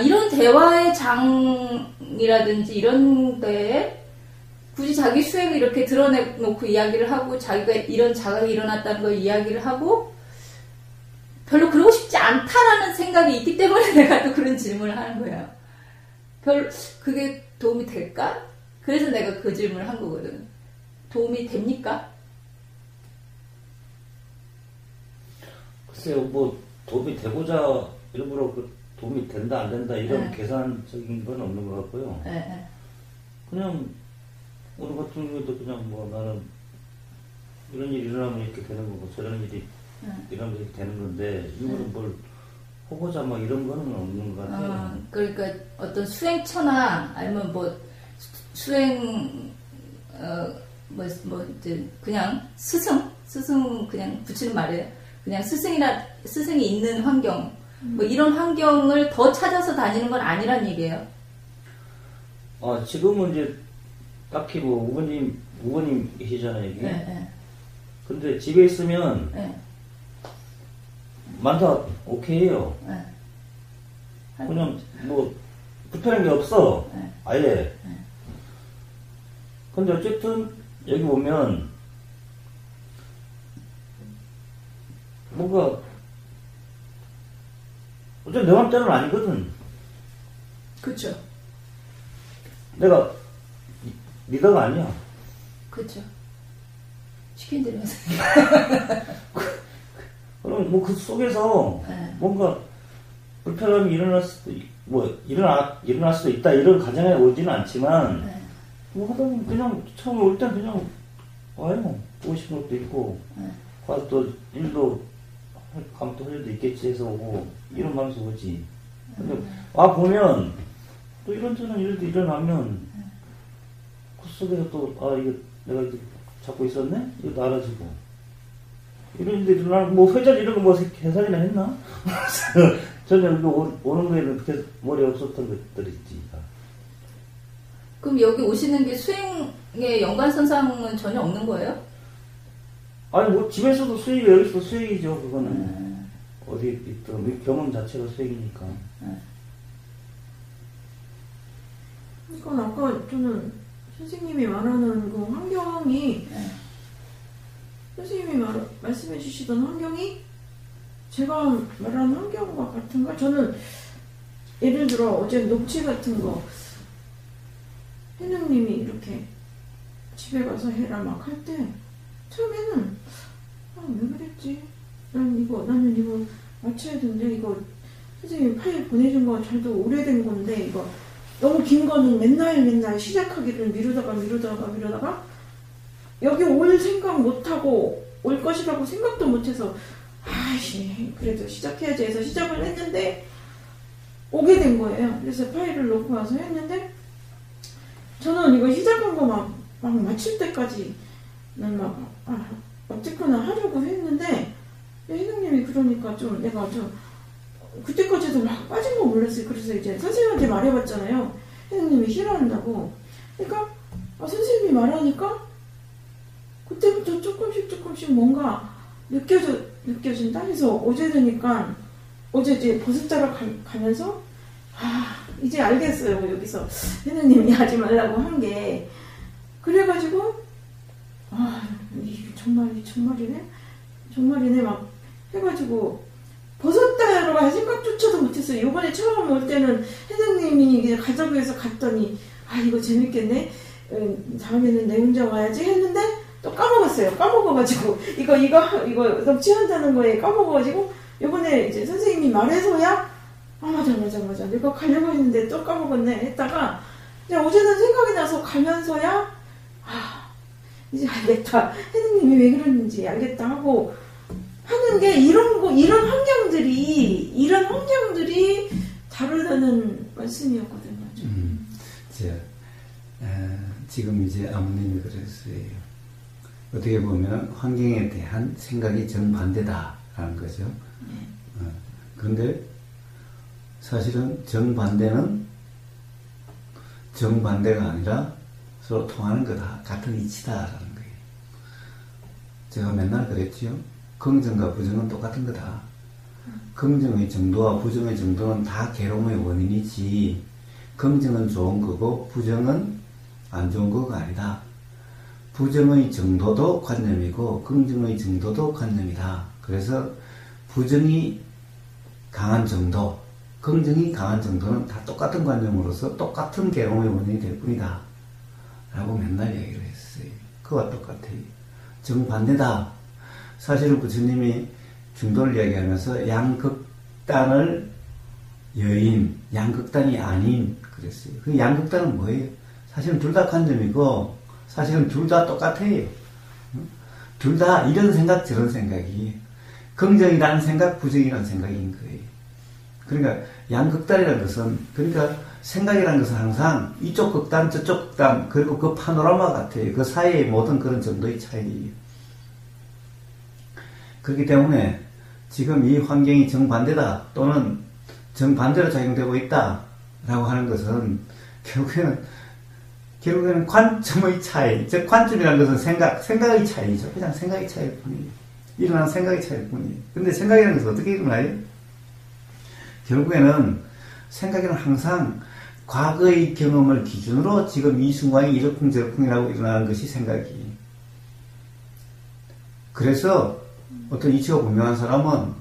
이런 대화의 장이라든지 이런 데에 굳이 자기 수행을 이렇게 드러내놓고 이야기를 하고 자기가 이런 자각이 일어났다는 걸 이야기를 하고 별로 그러고 싶지 않다라는 생각이 있기 때문에 내가 또 그런 질문을 하는 거예요. 그게 도움이 될까? 그래서 내가 그 질문을 한 거거든. 도움이 됩니까? 글쎄요, 뭐 도움이 되고자 일부러 도움이 된다 안 된다 이런 네. 계산적인 건 없는 것 같고요. 네. 그냥 오늘 같은 경우도 그냥 뭐 나는 이런 일이 일어나면 이렇게 되는 거고 저런 일이 일어나면 이렇게 되는 건데 일부러 뭘 하고자 막 이런 거는 없는 것 같아요. 그러니까 어떤 수행처나 아니면 뭐 수행 이제 그냥 스승 그냥 붙이는 말이에요. 그냥 스승이 있는 환경, 뭐 이런 환경을 더 찾아서 다니는 건 아니란 얘기예요. 지금은 이제 딱히 뭐 우거님 계시잖아요, 이게. 네. 근데 집에 있으면 네. 많다 오케이해요. 네. 그냥 뭐 불편한 게 없어. 네. 아예. 네. 근데 어쨌든 여기 보면 뭔가 어차피 내 맘대로는 아니거든. 그쵸. 내가 리더가 아니야. 그쵸. 시킨 대로 해서. 그럼 뭐 그 속에서 네. 뭔가 불편함이 일어날 수도 일어날 수도 있다 이런 가정에 오지는 않지만 네. 뭐 하다 보면 그냥 처음에 올 땐 그냥 와요. 보고 싶은 것도 있고 네. 가서 또 일도 가면 또 할 일도 있겠지 해서 오고 이런 마음에서 오지. 근데 와 보면 또 이런저런 일도 일어나면 그 속에서 또 이거 내가 이제 잡고 있었네? 이거 알아지고 이런 일이 일어나고 뭐 회전 이런 거 뭐 계산이나 했나? 전혀 여기 오는 거에는 그렇게 머리에 없었던 것들이 있지. 그럼 여기 오시는 게 수행의 연관선상은 전혀 없는 거예요? 아니 뭐 집에서도 수익이 여기서도 수익이죠. 그거는 어디 있든 경험 자체가 수익이니까. 그러니까 아까 저는 선생님이 말하는 그 환경이 네. 선생님이 말씀해 주시던 환경이 제가 말하는 환경과 같은가? 저는 예를 들어 어제 녹취 같은 거 혜능님이 이렇게 집에 가서 해라 막 할 때 처음에는 왜 그랬지? 나는 이거 맞춰야 되는데 이거 선생님 파일 보내준 거 잘도 오래된 건데 이거 너무 긴 거는 맨날 시작하기를 미루다가 여기 올 생각 못하고 올 것이라고 생각도 못해서 아이씨 그래도 시작해야지 해서 시작을 했는데 오게 된 거예요. 그래서 파일을 놓고 와서 했는데 저는 이거 시작한 거 막 마칠 때까지 어쨌거나 하려고 했는데 혜능님이 그러니까 좀 내가 좀 그때까지도 막 빠진 거 몰랐어요. 그래서 이제 선생님한테 말해봤잖아요. 혜능님이 싫어한다고. 그러니까 선생님이 말하니까 그때부터 조금씩 뭔가 느껴진다 해서 어제 되니까 어제 이제 버섯자러 가면서 이제 알겠어요. 여기서 혜능님이 하지 말라고 한 게 그래가지고 이게 정말이네 막 해가지고 버섯 따러 갈 생각조차도 못했어요. 요번에 처음 올 때는 혜능님이 이제 가자고 해서 갔더니 이거 재밌겠네. 다음에는 내 혼자 와야지 했는데 또 까먹었어요. 까먹어가지고 이거 녹취한다는 거에 까먹어가지고 요번에 이제 선생님이 말해서야 맞아 내가 가려고 했는데 또 까먹었네 했다가 이제 어제는 생각이 나서 가면서야 이제 알겠다. 혜능님이 왜 그러는지 알겠다 하고 하는 게 이런 환경들이 다르다는 말씀이었거든요. 지금 이제 아버님이 그랬어요. 어떻게 보면 환경에 대한 생각이 정반대다라는 거죠. 그런데 사실은 정반대는 정반대가 아니라 서로 통하는 거다. 같은 이치다라는 거예요. 제가 맨날 그랬지요. 긍정과 부정은 똑같은 거다. 긍정의 정도와 부정의 정도는 다 괴로움의 원인이지 긍정은 좋은 거고 부정은 안 좋은 거가 아니다. 부정의 정도도 관념이고 긍정의 정도도 관념이다. 그래서 부정이 강한 정도, 긍정이 강한 정도는 다 똑같은 관념으로서 똑같은 괴로움의 원인이 될 뿐이다. 라고 맨날 얘기를 했어요. 그와 똑같아요. 정반대다. 사실은 부처님이 중도를 이야기하면서 양극단을 여인, 양극단이 아닌 그랬어요. 그 양극단은 뭐예요? 사실은 둘 다 관념이고 사실은 둘 다 똑같아요. 둘 다 이런 생각 저런 생각이 긍정이라는 생각 부정이라는 생각인 거예요. 그러니까 양극단이라는 것은 그러니까 생각이라는 것은 항상 이쪽 극단 저쪽 극단 그리고 그 파노라마 같아요. 그 사이의 모든 그런 정도의 차이예요. 그렇기 때문에 지금 이 환경이 정반대다 또는 정반대로 작용되고 있다 라고 하는 것은 결국에는 관점의 차이, 즉 관점이라는 것은 생각의 차이죠. 그냥 생각의 차이일 뿐이에요. 일어나는 생각의 차이일 뿐이에요. 근데 생각이라는 것은 어떻게 일어나요? 결국에는 생각에는 항상 과거의 경험을 기준으로 지금 이 순간이 이러쿵저러쿵이라고 일어나는 것이 생각이에요. 그래서 어떤 이치가 분명한 사람은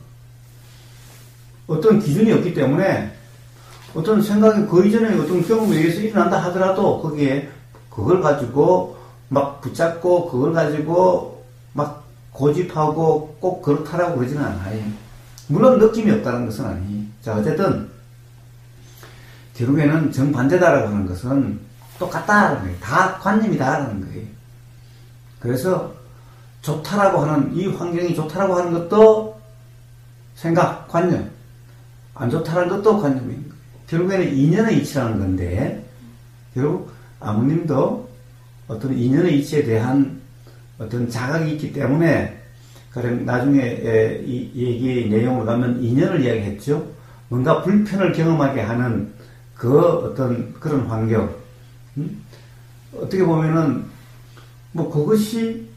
어떤 기준이 없기 때문에 어떤 생각이 그 이전에 어떤 경험에 의해서 일어난다 하더라도 거기에 그걸 가지고 막 붙잡고 그걸 가지고 막 고집하고 꼭 그렇다라고 그러지는 않아요. 물론 느낌이 없다는 것은 아니에요. 자, 어쨌든 결국에는 정반대다라고 하는 것은 똑같다라는 거예요. 다 관념이다라는 거예요. 그래서 좋다라고 하는 이 환경이 좋다라고 하는 것도 생각, 관념, 안 좋다라는 것도 관념인 거예요. 결국에는 인연의 이치라는 건데 결국 아무님도 어떤 인연의 이치에 대한 어떤 자각이 있기 때문에 가령 나중에 이 얘기의 내용을 가면 인연을 이야기했죠. 뭔가 불편을 경험하게 하는 그 어떤 그런 환경 어떻게 보면은 뭐 그것이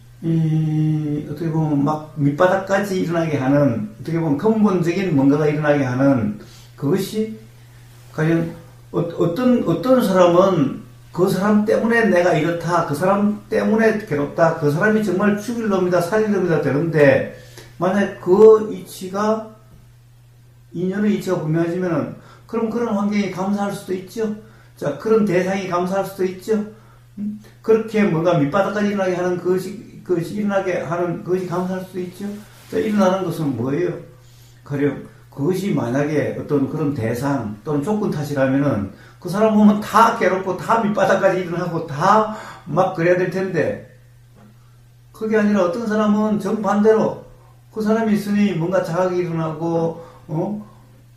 어떻게 보면 막 밑바닥까지 일어나게 하는 어떻게 보면 근본적인 뭔가가 일어나게 하는 그것이 과연 어떤 사람은 그 사람 때문에 내가 이렇다, 그 사람 때문에 괴롭다, 그 사람이 정말 죽일 놈이다, 살릴 놈이다 되는데, 만약 그 이치가, 인연의 이치가 분명해지면은, 그럼 그런 환경이 감사할 수도 있죠. 자, 그런 대상이 감사할 수도 있죠. 그렇게 뭔가 밑바닥까지 일어나게 하는 그것이 일어나게 하는 그것이 감사할 수도 있죠. 자, 일어나는 것은 뭐예요? 가령, 그것이 만약에 어떤 그런 대상 또는 조건 탓이라면은 그 사람 보면 다 괴롭고 다 밑바닥까지 일어나고 다 막 그래야 될 텐데 그게 아니라 어떤 사람은 정반대로 그 사람이 있으니 뭔가 자각이 일어나고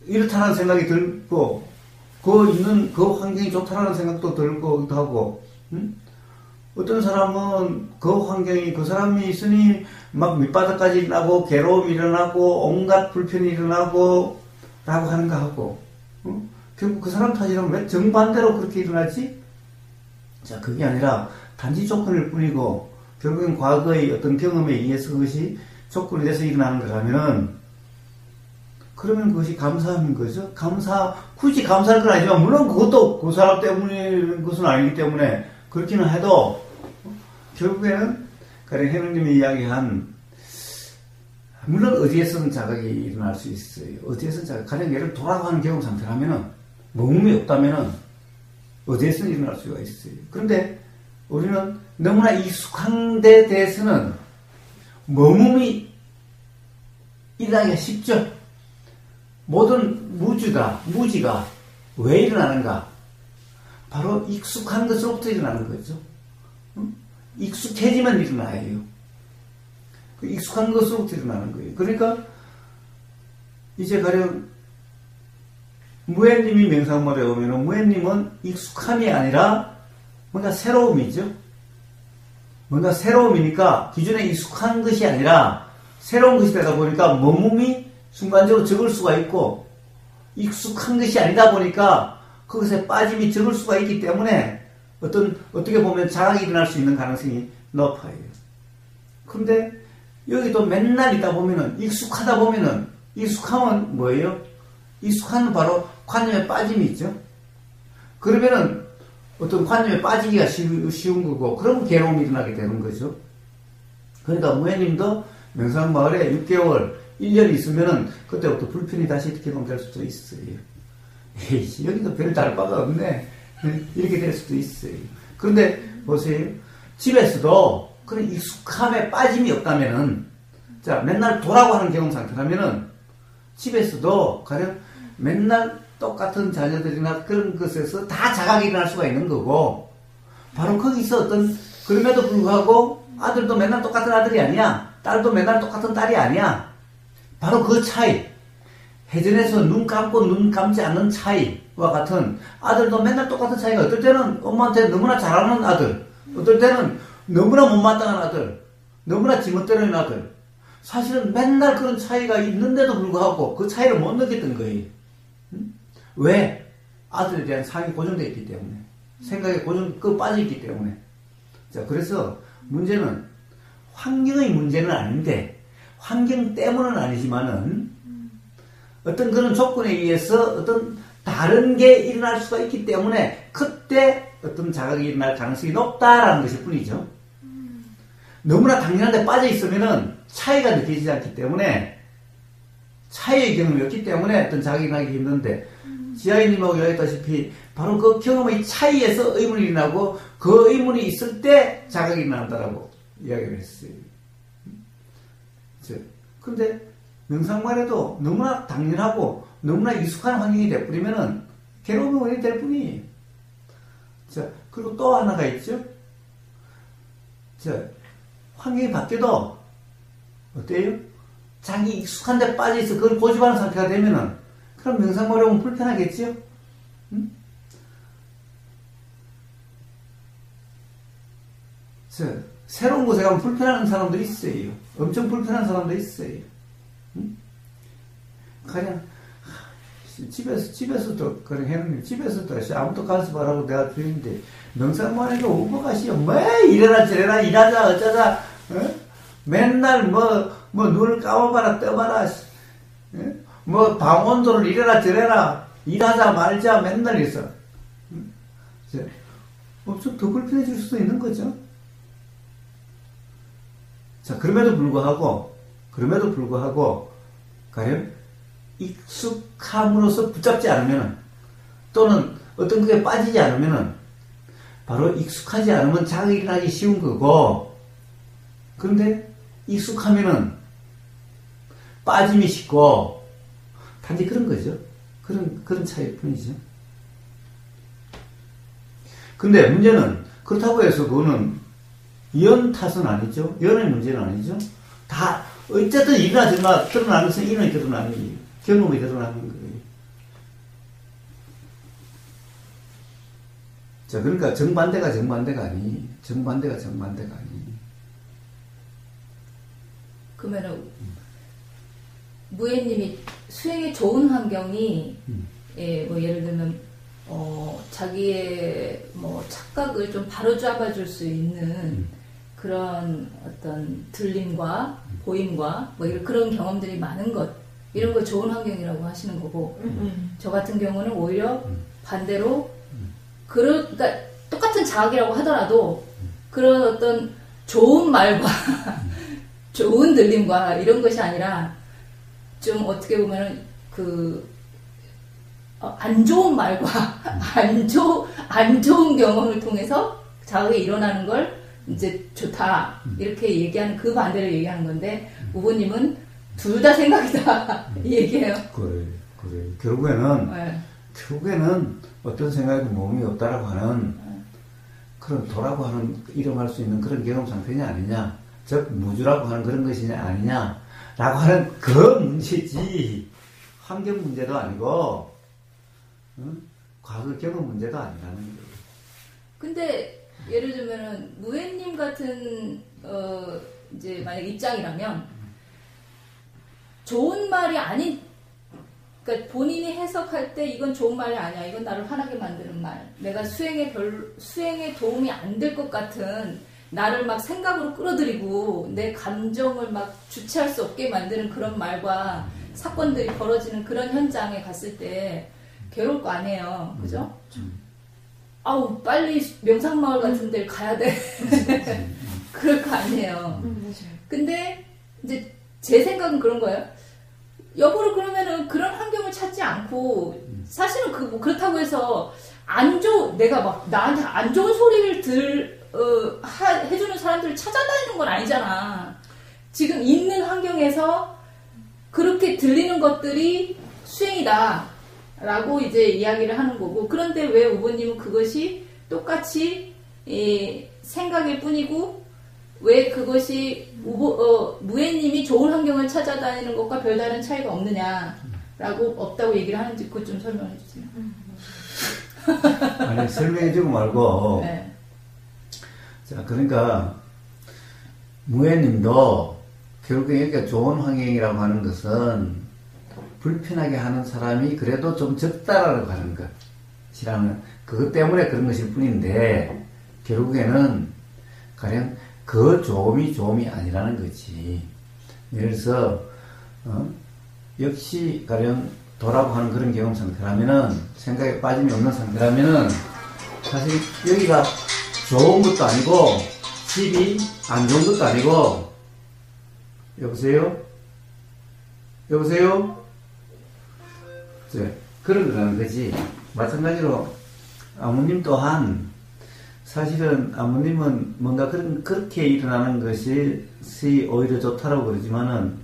이렇다는 생각이 들고 그 환경이 좋다는 생각도 들고 하고 어떤 사람은 그 환경이 그 사람이 있으니 막 밑바닥까지 일어나고 괴로움이 일어나고 온갖 불편이 일어나고 라고 하는 거 하고 결국 그 사람 탓이라면 왜 정반대로 그렇게 일어나지? 자, 그게 아니라 단지 조건일 뿐이고 결국엔 과거의 어떤 경험에 의해서 그것이 조건이 돼서 일어나는 거라면 그러면 그것이 감사함인 거죠. 굳이 감사할 건 아니지만 물론 그것도 그 사람 때문인 것은 아니기 때문에 그렇기는 해도 결국에는 가령 해명님이 이야기한 물론 어디에서든 자각이 일어날 수 있어요. 어디에서든 자각. 가령 얘를 돌아가는 경험 상태라면은 몸이 없다면은 어디에서든 일어날 수가 있어요. 그런데 우리는 너무나 익숙한 데 대해서는 머금이 일어나기가 쉽죠. 모든 무지가 왜 일어나는가? 바로 익숙한 것으로부터 일어나는 거죠. 익숙해지면 일어나요. 익숙한 것으로부터 일어나는 거예요. 그러니까 이제 가령 무해님이 명상말에 오면은 무해님은 익숙함이 아니라 뭔가 새로움이죠. 뭔가 새로움이니까 기존에 익숙한 것이 아니라 새로운 것이 되다 보니까 머금이 순간적으로 적을 수가 있고 익숙한 것이 아니다 보니까 그것에 빠짐이 적을 수가 있기 때문에 어떻게 보면 자각이 일어날 수 있는 가능성이 높아요. 그런데 여기도 맨날 있다 보면은 익숙하다 보면은 익숙함은 뭐예요? 익숙함은 바로 관념에 빠짐이 있죠. 그러면은 어떤 관념에 빠지기가 쉬운 거고 그러면 괴로움이 일어나게 되는 거죠. 그러니까 무해님도 명상마을에 6개월 1년 있으면은 그때부터 불편이 다시 이렇게 될 수도 있어요. 에이씨, 여기도 별 다를 바가 없네. 이렇게 될 수도 있어요. 그런데 보세요. 집에서도 그런 익숙함에 빠짐이 없다면은, 자, 맨날 도라고 하는 경험 상태라면은, 집에서도 가령 맨날 똑같은 자녀들이나 그런 것에서 다 자각이 일어날 수가 있는 거고, 바로 거기서 그럼에도 불구하고 아들도 맨날 똑같은 아들이 아니야. 딸도 맨날 똑같은 딸이 아니야. 바로 그 차이. 해전에서 눈 감고 눈 감지 않는 차이와 같은 아들도 맨날 똑같은 차이가 어떨 때는 엄마한테 너무나 잘하는 아들, 어떨 때는 너무나 못마땅한 아들, 너무나 지멋대로인 아들. 사실은 맨날 그런 차이가 있는데도 불구하고 그 차이를 못 느꼈던 거예요. 왜? 아들에 대한 상이 고정되어 있기 때문에. 생각에 빠져있기 때문에. 자, 그래서 문제는 환경의 문제는 아닌데, 환경 때문은 아니지만은, 어떤 그런 조건에 의해서 어떤 다른 게 일어날 수가 있기 때문에, 그때 어떤 자각이 일어날 가능성이 높다라는 것일 뿐이죠. 너무나 당연한데 빠져있으면은 차이가 느껴지지 않기 때문에, 차이의 경험이 없기 때문에 어떤 자각이 일어나기 힘든데, 지아이님하고 이야기했다시피 바로 그 경험의 차이에서 의문이 일어나고 그 의문이 있을 때 자각이 일어난다라고 이야기를 했어요. 그런데 명상만 해도 너무나 당연하고 너무나 익숙한 환경이 돼버리면은 괴로움이 원인이 될 뿐이에요. 자, 그리고 또 하나가 있죠. 자, 환경이 바뀌어도 어때요? 자기 익숙한 데 빠져있어 그걸 고집하는 상태가 되면은 그럼 명상만 하면 불편하겠죠? 응? 자, 새로운 곳에 가면 불편한 사람도 있어요. 엄청 불편한 사람도 있어요. 응? 그냥 집에서도 그래 해놓으면 집에서도 아무도 간섭하라고 내가 주인데 명상만 해도 오버가시요. 왜 이래라 저래라 일하자 어쩌자 어? 맨날 뭐 눈을 감아봐라 떠봐라 뭐 방온도를 이래라 저래라 일하자 말자 맨날 있어. 좀 더 불편해질 수도 있는 거죠. 자, 그럼에도 불구하고, 가령 익숙함으로써 붙잡지 않으면, 또는 어떤 그게 빠지지 않으면, 바로 익숙하지 않으면 자극이 일어나기 쉬운 거고, 그런데 익숙하면은 빠짐이 쉽고, 단지 그런 거죠. 그런 차이일 뿐이죠. 근데 문제는, 그렇다고 해서 그거는 연 탓은 아니죠. 연의 문제는 아니죠. 다, 어쨌든 일어나 드러나는 것은 인연이 드러나는, 경험이 드러나는 거예요. 자, 그러니까 정반대가 아니. 그러면은, 무예님이 수행에 좋은 환경이, 뭐 예를 들면, 자기의 뭐 착각을 좀 바로잡아줄 수 있는 그런 어떤 들림과 보임과 뭐 그런 경험들이 많은 것, 이런 거 좋은 환경이라고 하시는 거고, 저 같은 경우는 오히려 반대로 그러니까 똑같은 자학이라고 하더라도 그런 어떤 좋은 말과 좋은 들림과 이런 것이 아니라 좀 어떻게 보면은 안 좋은 말과 안 좋은 경험을 통해서 자극이 일어나는 걸 이제 좋다 이렇게 얘기하는 그 반대를 얘기하는 건데, 우보님은 둘 다 생각이다 얘기해요. 그래. 결국에는 어떤 생각이 몸이 없다라고 하는 그런 도라고 하는 이름할 수 있는 그런 경험 상태냐 아니냐, 즉 무주라고 하는 그런 것이냐 아니냐라고 하는 그 문제지, 환경 문제도 아니고 과거 경험 문제도 아니라는 거예요. 근데 예를 들면은 무예님 같은 이제 만약 입장이라면 좋은 말이 아닌, 그러니까 본인이 해석할 때 이건 좋은 말이 아니야, 이건 나를 화나게 만드는 말, 내가 수행에 도움이 안 될 것 같은, 나를 막 생각으로 끌어들이고 내 감정을 막 주체할 수 없게 만드는 그런 말과 사건들이 벌어지는 그런 현장에 갔을 때 괴로울 거 아니에요, 그죠? 아우 빨리 명상마을 같은 데를 가야 돼. 그럴 거 아니에요. 근데 이제 제 생각은 그런 거예요. 역으로 그러면은 그런 환경을 찾지 않고, 사실은 뭐 그렇다고 해서 내가 막 나한테 안 좋은 소리를 해주는 사람들을 찾아다니는 건 아니잖아. 지금 있는 환경에서 그렇게 들리는 것들이 수행이다 라고 이제 이야기를 하는 거고, 그런데 왜 우보님은 그것이 똑같이 생각일 뿐이고, 왜 그것이 무예님이 좋은 환경을 찾아다니는 것과 별다른 차이가 없느냐라고, 없다고 얘기를 하는지 그것 좀 설명해 주세요. 아니, 설명해주고 말고. 네. 자, 그러니까 무예님도 결국에 여기가 좋은 환경이라고 하는 것은 불편하게 하는 사람이 그래도 좀 적다라고 하는 것이라는, 그것 때문에 그런 것일 뿐인데, 결국에는 가령 그 좋음이 아니라는 거지. 예를 들어서 역시 가령 도라고 하는 그런 경험 상태라면은, 생각에 빠짐이 없는 상태라면은, 사실 여기가 좋은 것도 아니고 집이 안 좋은 것도 아니고, 여보세요? 그런 거라는 거지. 마찬가지로 아무님 또한 사실은 아무님은 뭔가 그렇게 일어나는 것이 오히려 좋다라고 그러지만은,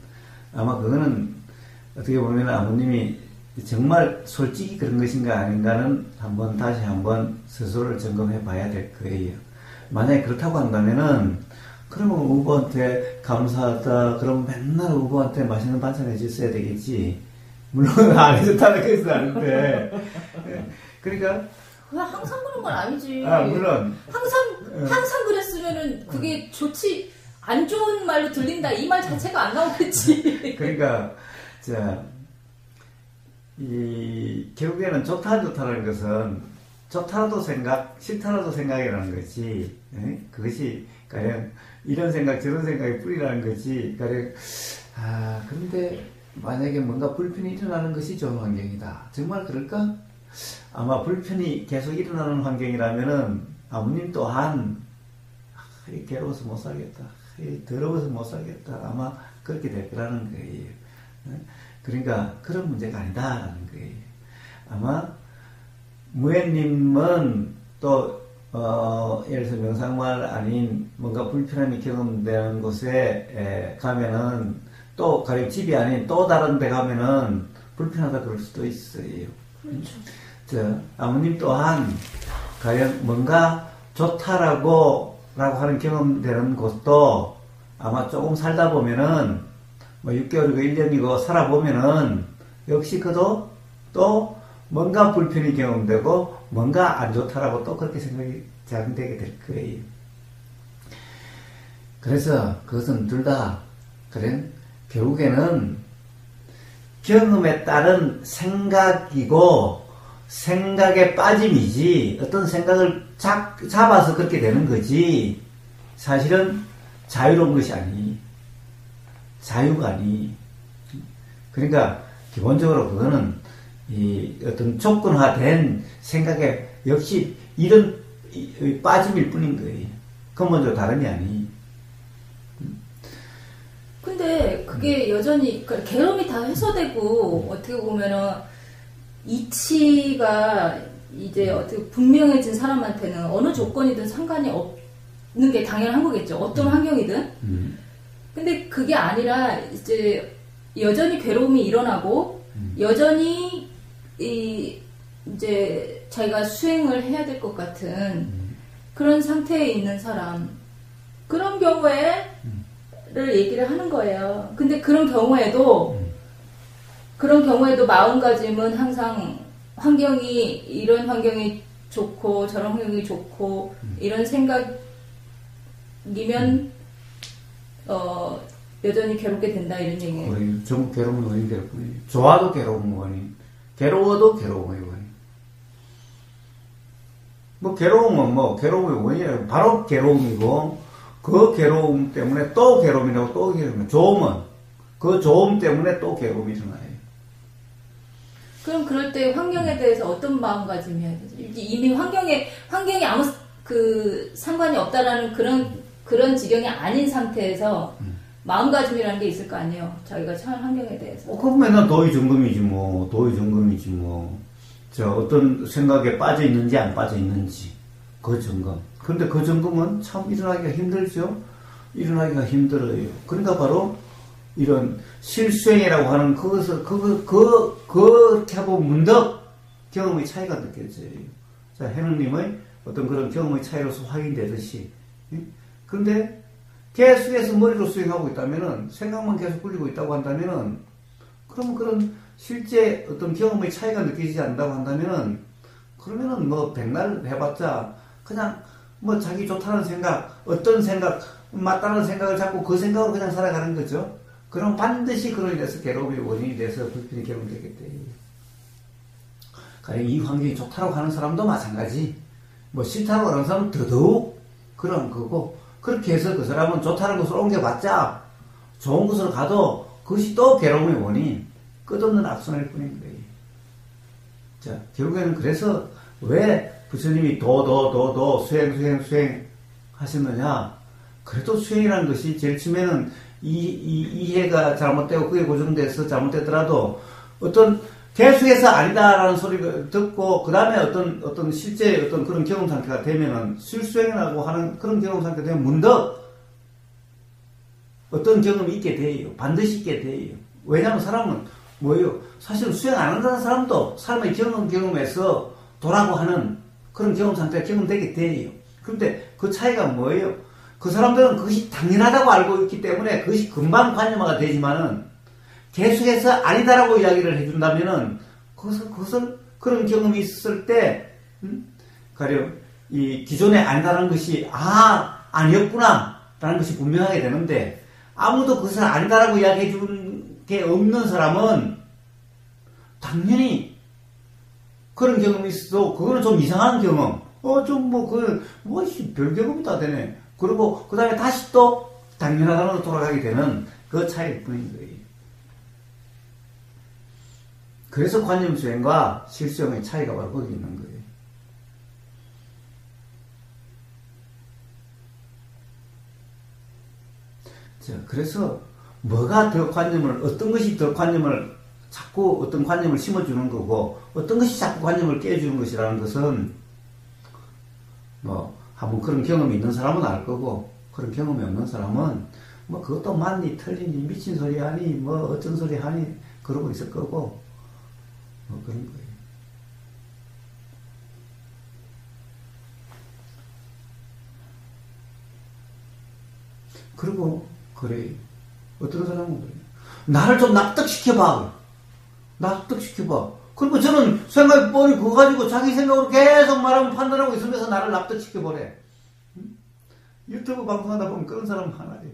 아마 그거는 어떻게 보면 아무님이 정말 솔직히 그런 것인가 아닌가는 다시 한번 스스로를 점검해 봐야 될 거예요. 만약에 그렇다고 한다면은, 그러면 우보한테 감사하다, 그럼 맨날 우보한테 맛있는 반찬 해줬어야 되겠지. 물론 안 해줬다는 것은 아닌데. 그러니까 항상 그런 건 아니지. 물론 항상 그랬으면은 그게 좋지, 안 좋은 말로 들린다 이 말 자체가 안 나오겠지. 그러니까 결국에는 좋다라는 것은 좋다라도 생각, 싫다라도 생각이라는 거지. 그것이 가령 이런 생각 저런 생각의 뿌리라는 거지. 가령 그런데 만약에 뭔가 불편이 일어나는 것이 좋은 환경이다, 정말 그럴까? 아마 불편이 계속 일어나는 환경이라면은 아버님 또한 괴로워서 못 살겠다, 더러워서 못 살겠다, 아마 그렇게 될 거라는 거예요. 그러니까 그런 문제가 아니다라는 거예요. 아마 무예님은 또 예를 들어서 명상말 아닌 뭔가 불편함이 경험되는 곳에 가면은 또 가령 집이 아닌 또 다른 데 가면은 불편하다 그럴 수도 있어요. 그렇죠. 아버님 또한 가령 뭔가 좋다라고 하는 경험되는 곳도 아마 조금 살다 보면은 뭐 6개월이고 1년이고 살아보면은 역시 그도 또 뭔가 불편이 경험되고 뭔가 안 좋다라고 또 그렇게 생각이 작용되게 될 거예요. 그래서 그것은 둘 다 그래 결국에는 경험에 따른 생각이고 생각의 빠짐이지 어떤 생각을 잡아서 그렇게 되는 거지 사실은 자유로운 것이 아니, 자유가 아니. 그러니까 기본적으로 그거는 이 어떤 조건화된 생각에 역시 이런 빠짐일 뿐인 거예요. 근본적으로 다름이 아니. 근데 그게 여전히 괴로움이 다 해소되고 어떻게 보면은 이치가 이제 어떻게 분명해진 사람한테는 어느 조건이든 상관이 없는 게 당연한 거겠죠. 어떤 환경이든. 근데 그게 아니라 이제 여전히 괴로움이 일어나고 여전히 이제 자기가 수행을 해야 될 것 같은 그런 상태에 있는 사람, 그런 경우에를 얘기를 하는 거예요. 근데 그런 경우에도 마음가짐은 항상 환경이 이런 환경이 좋고 저런 환경이 좋고 이런 생각이면 여전히 괴롭게 된다 이런 얘기예요. 전부 괴로운 원인 될 뿐이에요. 좋아도 괴로운 원인, 괴로워도 괴로움의 원인. 뭐 괴로움은 뭐 괴로움의 원인이라고 바로 괴로움이고 그 괴로움 때문에 또 괴로움이라고 또 괴로움. 좋음은 그 좋음 때문에 또 괴로움이 일어나요. 그럼 그럴 때 환경에 대해서 어떤 마음가짐이 해야 되죠? 이미 환경에 아무 상관이 없다라는 그런 지경이 아닌 상태에서 마음가짐이라는 게 있을 거 아니에요. 자기가 처한 환경에 대해서. 그럼 맨날 도의점검이지 뭐. 저 어떤 생각에 빠져 있는지 안 빠져 있는지 그 점검. 그런데 그 점검은 참 일어나기가 힘들죠. 일어나기가 힘들어요. 그러니까 바로 이런 실수행이라고 하는 그것을 그렇게 하고 문득 경험의 차이가 느껴져요. 자, 해능님의 어떤 그런 경험의 차이로서 확인되듯이. 그런데 계속해서 머리로 수행하고 있다면은 생각만 계속 굴리고 있다고 한다면은 그러면 그런 실제 어떤 경험의 차이가 느껴지지 않는다고 한다면은 그러면은 뭐 백날 해봤자 그냥 뭐 자기 좋다는 생각, 어떤 생각, 맞다는 생각을 잡고 그 생각으로 그냥 살아가는 거죠. 그럼 반드시 그로 인해서 괴로움의 원인이 돼서 불편이 경험되겠대. 가령 이 환경이 좋다고 하는 사람도 마찬가지. 뭐 싫다고 하는 사람은 더더욱 그런 거고, 그렇게 해서 그 사람은 좋다는 곳으로 옮겨봤자 좋은 곳으로 가도 그것이 또 괴로움의 원인, 끝없는 악순환일 뿐인 거예요. 자, 결국에는 그래서 왜 부처님이 수행 하셨느냐? 그래도 수행이라는 것이 제일 처음에는 이해가 잘못되고 그게 고정돼서 잘못되더라도 어떤 계속해서 아니다라는 소리를 듣고 그 다음에 어떤 실제 어떤 그런 경험 상태가 되면은 실수행이라고 하는 그런 경험 상태가 되면 문득 어떤 경험이 있게 돼요. 반드시 있게 돼요. 왜냐하면 사람은 뭐예요? 사실 수행 안 한다는 사람도 삶의 경험에서 도라고 하는 그런 경험 상태가 경험되게 돼요. 그런데 그 차이가 뭐예요? 그 사람들은 그것이 당연하다고 알고 있기 때문에 그것이 금방 관념화가 되지만은 계속해서 아니다라고 이야기를 해준다면은 그것을 그런 경험이 있었을 때 가령 이 기존에 아니다라는 것이 아니었구나라는 것이 분명하게 되는데 아무도 그것을 아니다라고 이야기해 준 게 없는 사람은 당연히 그런 경험이 있어도 그거는 좀 이상한 경험, 별 경험이 다 되네. 그리고 그 다음에 다시 또 당연하다로 돌아가게 되는 그 차이일 뿐인 거예요. 그래서 관념 수행과 실수행의 차이가 바로 거기 있는 거예요. 자, 그래서 뭐가 더 관념을, 어떤 것이 더 관념을 자꾸 어떤 관념을 심어주는 거고 어떤 것이 자꾸 관념을 깨주는 것이라는 것은 뭐 한번 그런 경험이 있는 사람은 알 거고 그런 경험이 없는 사람은 뭐 그것도 맞니 틀리니 미친 소리 하니 뭐 어쩐 소리 하니 그러고 있을 거고 뭐 그런 거예요. 그리고 그래 어떤 사람은 그래 나를 좀 납득시켜봐. 그리고 저는 생각이 뻔히 그거 가지고 자기 생각으로 계속 말하면 판단하고 있으면서 나를 납득시켜보래. 응? 유튜브 방송하다 보면 그런 사람 많아요.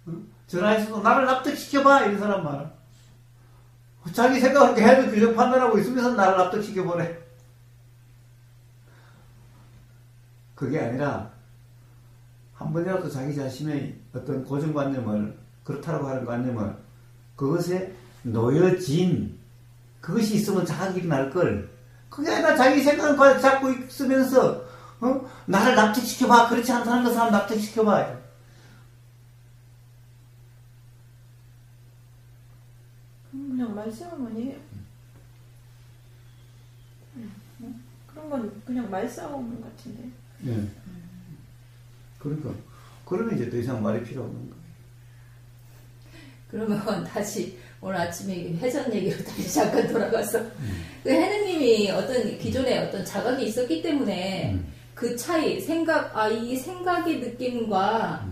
응? 전화에서도 나를 납득시켜봐 이런 사람 많아. 자기 생각으로 계속 그저 판단하고 있으면서 나를 납득시켜보래. 그게 아니라 한 번이라도 자기 자신의 어떤 고정관념을 그렇다라고 하는 관념을 그것에 놓여진 그것이 있으면 자각이 일어날 걸. 그게 아니라 자기 생각을 잡고 있으면서 나를 납득시켜봐. 그렇지 않다는 그 사람 납득시켜봐. 그냥 말싸움은 해요. 그런 건 그냥 말싸움 같은데. 네. 그러니까 그러면 이제 더 이상 말이 필요 없는 거예요. 그러면 다시 오늘 아침에 회전 얘기로 다시 잠깐 돌아가서 그 해느님이 어떤 기존에 어떤 자각이 있었기 때문에 그 차이 생각 이 생각의 느낌과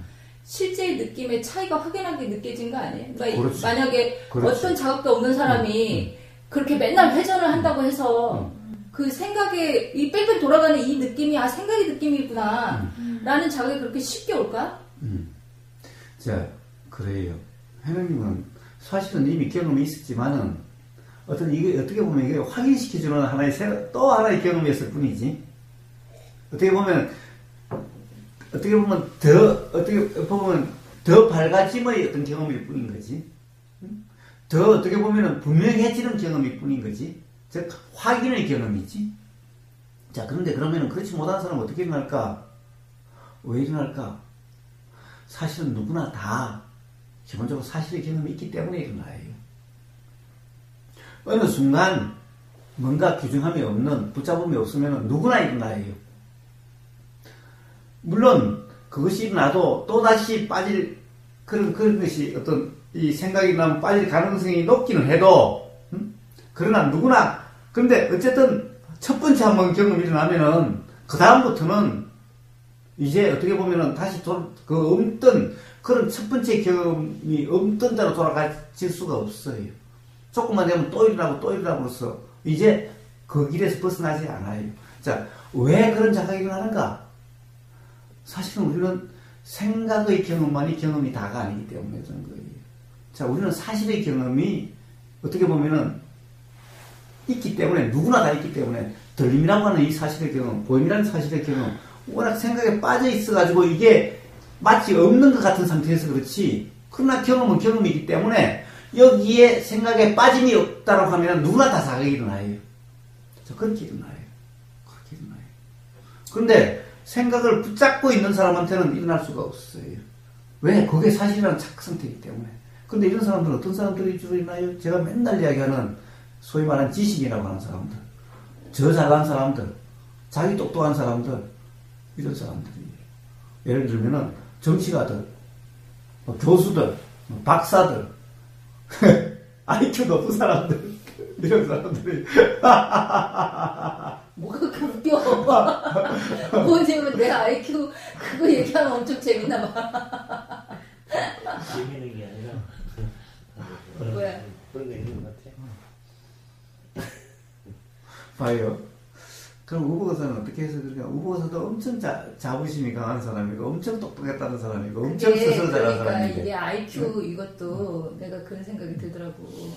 실제의 느낌의 차이가 확연하게 느껴진 거 아니에요? 그러니까 그렇지. 만약에 그렇지. 어떤 자각도 없는 사람이 그렇게 맨날 회전을 한다고 해서 그 생각에 이 뺑뺑 돌아가는 이 느낌이 생각의 느낌이구나 라는 자각이 그렇게 쉽게 올까? 자, 그래요. 해명님은 사실은 이미 경험이 있었지만은 어떤 이게 어떻게 보면 이게 확인시켜주는 또 하나의 경험이었을 뿐이지. 어떻게 보면 더 밝아짐의 어떤 경험일 뿐인 거지. 더 어떻게 보면은 분명해지는 경험일 뿐인 거지. 즉 확인의 경험이지. 자, 그런데 그러면은 그렇지 못한 사람은 어떻게 일어날까? 왜 일어날까? 사실은 누구나 다 기본적으로 사실의 경험이 있기 때문에 일어나요. 어느 순간 뭔가 규정함이 없는 붙잡음이 없으면 누구나 일어나요. 물론 그것이 일어나도 또다시 빠질 그런 것이 어떤 이 생각이 나면 빠질 가능성이 높기는 해도 그러나 누구나 근데 어쨌든 첫 번째 한번 경험이 일어나면은 그 다음부터는 이제 어떻게 보면은 다시 그 없던 그런 첫 번째 경험이 없던 대로 돌아가질 수가 없어요. 조금만 되면 또 일어나고서 이제 그 길에서 벗어나지 않아요. 자, 왜 그런 자각이 일어나는가? 사실은 우리는 생각의 경험만이 경험이 다가 아니기 때문에 그런 거예요. 자, 우리는 사실의 경험이 어떻게 보면은 있기 때문에 누구나 다 있기 때문에 들림이라고 하는 이 사실의 경험, 보임이라는 사실의 경험 워낙 생각에 빠져 있어가지고 이게 마치 없는 것 같은 상태에서 그렇지. 그러나 경험은 경험이기 때문에 여기에 생각에 빠짐이 없다라고 하면 누구나 다 자각이 일어나요. 그렇게 일어나요. 그런데 생각을 붙잡고 있는 사람한테는 일어날 수가 없어요. 왜? 그게 사실이라는 착각 상태이기 때문에. 그런데 이런 사람들은 어떤 사람들이 주로 있나요? 제가 맨날 이야기하는 소위 말하는 지식이라고 하는 사람들, 저 잘난 사람들, 자기 똑똑한 사람들, 이런 사람들이에요. 예를 들면은 정치가들, 교수들, 박사들, IQ 높은 사람들, 이런 사람들이. 뭐가 그렇게 웃겨. 뭐냐면 내 IQ 그거 얘기하면 엄청 재밌나 봐. 재밌는 게 아니라 뭐야? 그런 게 있는 것 같아. 봐요. 그럼 우보거사는 어떻게 해서 그러냐? 우보거사도 엄청 자부심이 강한 사람이고, 엄청 똑똑했다는 사람이고, 엄청 스스로 잘하는 사람인데. 이게 IQ 이것도 내가 그런 생각이 들더라고.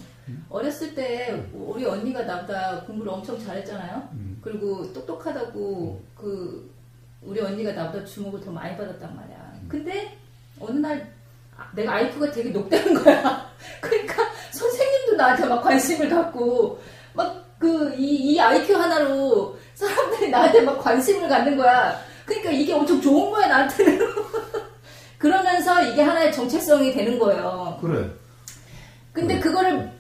어렸을 때 우리 언니가 나보다 공부를 엄청 잘했잖아요. 그리고 똑똑하다고 우리 언니가 나보다 주목을 더 많이 받았단 말이야. 근데 어느 날 내가 IQ가 되게 높다는 거야. 그러니까 선생님도 나한테 막 관심을 갖고 막 이 IQ 하나로 사람들이 나한테 막 관심을 갖는 거야. 그러니까 이게 엄청 좋은 거야 나한테는. 그러면서 이게 하나의 정체성이 되는 거예요. 그래. 근데 그거를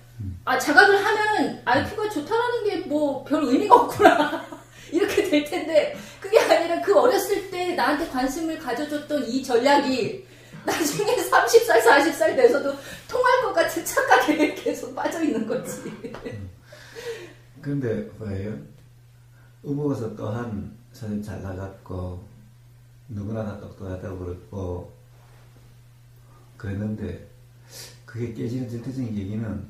자각을 하면 IQ가 좋다라는 게 뭐 별 의미가 없구나 이렇게 될 텐데 그게 아니라 그 어렸을 때 나한테 관심을 가져줬던 이 전략이 나중에 30살, 40살 돼서도 통할 것 같은 착각에 계속 빠져 있는 거지. 근데 뭐예요? 의무에서 또한 사실 잘 나갔고 누구나 다 똑똑하다고 그랬고 그랬는데 그게 깨지는 절대적인 얘기는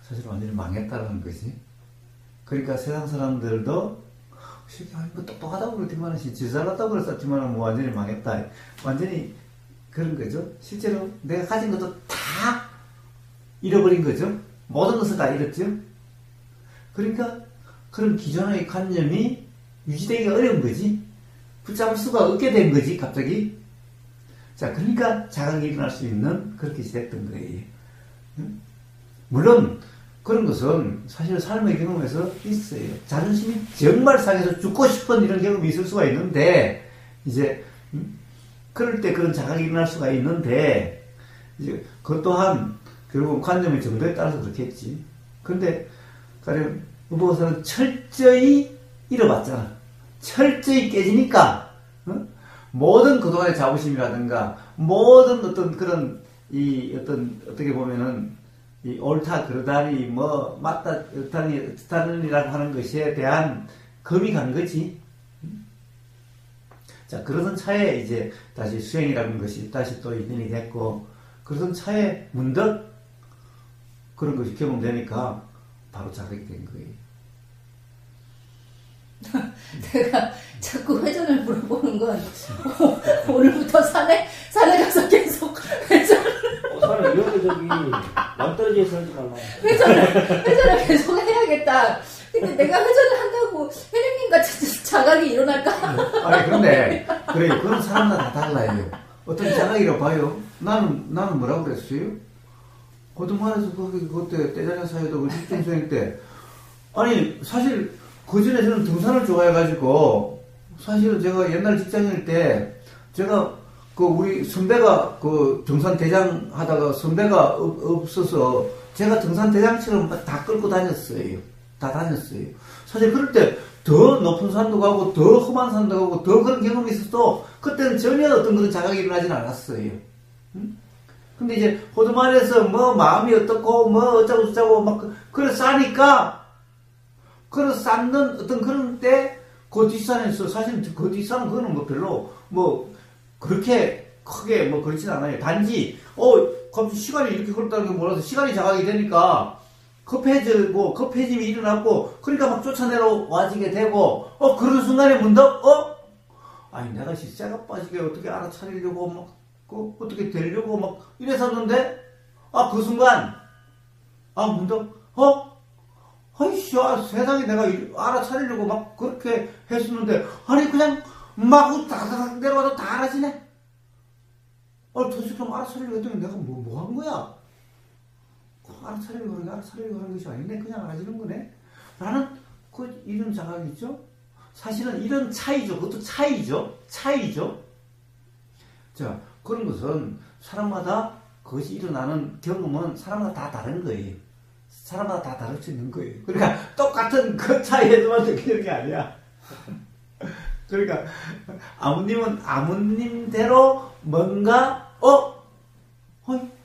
사실 완전히 망했다는 것이. 그러니까 세상 사람들도 뭐 똑똑하다고 그랬지만 지 잘났다고 그랬었지만 뭐 완전히 망했다. 완전히 그런 거죠. 실제로 내가 가진 것도 다 잃어버린 거죠. 모든 것을 다 잃었죠. 그러니까 그런 기존의 관념이 유지되기가 어려운 거지. 붙잡을 수가 없게 된 거지 갑자기. 자, 그러니까 자각이 일어날 수 있는 그렇게 시작된 거예요. 물론 그런 것은 사실 삶의 경험에서 있어요. 자존심이 정말 상해서 죽고 싶은 이런 경험이 있을 수가 있는데 이제 그럴 때 그런 자각이 일어날 수가 있는데 이제 그것 또한 결국 관념의 정도에 따라서 그렇겠지. 그런데 가령 의보사는 철저히 잃어봤잖아. 철저히 깨지니까 모든 그동안의 자부심이라든가 모든 어떤 그런 어떻게 보면은 이 옳다 그러다니 뭐 맞다 어떠다니라고 하는 것에 대한 검이 간 거지. 자, 그러던 차에 이제 다시 수행이라는 것이 다시 또 인연이 됐고 그러던 차에 문득 그런 것이 경험되니까 바로 자각이 된 거예요. 내가 자꾸 회전을 물어보는 건 오늘부터 산에 가서 계속 산에 위험해저기 낭떠러지에 살지 말라. 회전을 계속 해야겠다. 근데 내가 회전을 한다고 회장님 같은 자각이 일어날까? 아니 그런데 그래 그런 사람마다 다 달라요. 어떤 자각이라고 봐요. 나는 뭐라고 그랬어요? 고등말에서 그때 떼자냐 사회도 그 집중수행 때 아니 사실 그 전에 저는 등산을 좋아해가지고 사실은 제가 옛날 직장일 때 제가 그 우리 선배가 그 등산 대장 하다가 선배가 없어서 제가 등산 대장처럼 다 끌고 다녔어요. 다 다녔어요. 사실 그럴 때 더 높은 산도 가고 더 험한 산도 가고 더 그런 경험이 있어도 그때는 전혀 어떤 그런 자각이 일어나진 않았어요. 근데 이제 호두마을에서 뭐 마음이 어떻고 뭐 어쩌고 저쩌고 막 그래 싸니까 그래 쌓는 어떤 그런 때 그 뒷산에서 사실 그 뒷산은 그거는 뭐 별로 뭐 그렇게 크게 뭐 그렇진 않아요. 단지 갑자기 시간이 이렇게 걸었다는 게 몰라서 시간이 자각이 되니까 급해짐이 일어났고 그러니까 막 쫓아내러 와지게 되고 그런 순간에 문득 아니 내가 시자가 빠지게 어떻게 알아차리려고 막 어떻게 되려고 막 이랬었는데 그 순간 문득 아이씨 세상에 내가 알아차리려고 막 그렇게 했었는데 아니 그냥 막 다다닥 내려가도 다 알아지네. 도대체 그럼 알아차리려고 했더니 내가 뭐 한 거야? 알아차리려고 하는 것이 아닌데 그냥 알아지는 거네? 라는 이런 자각이 있죠? 사실은 이런 차이죠. 그것도 차이죠. 자, 그런 것은 사람마다 그것이 일어나는 경험은 사람마다 다 다른 거예요. 사람마다 다 다를 수 있는 거예요. 그러니까 똑같은 그 차이에서만 느끼는 게 아니야. 그러니까 아무님은 아무님대로 뭔가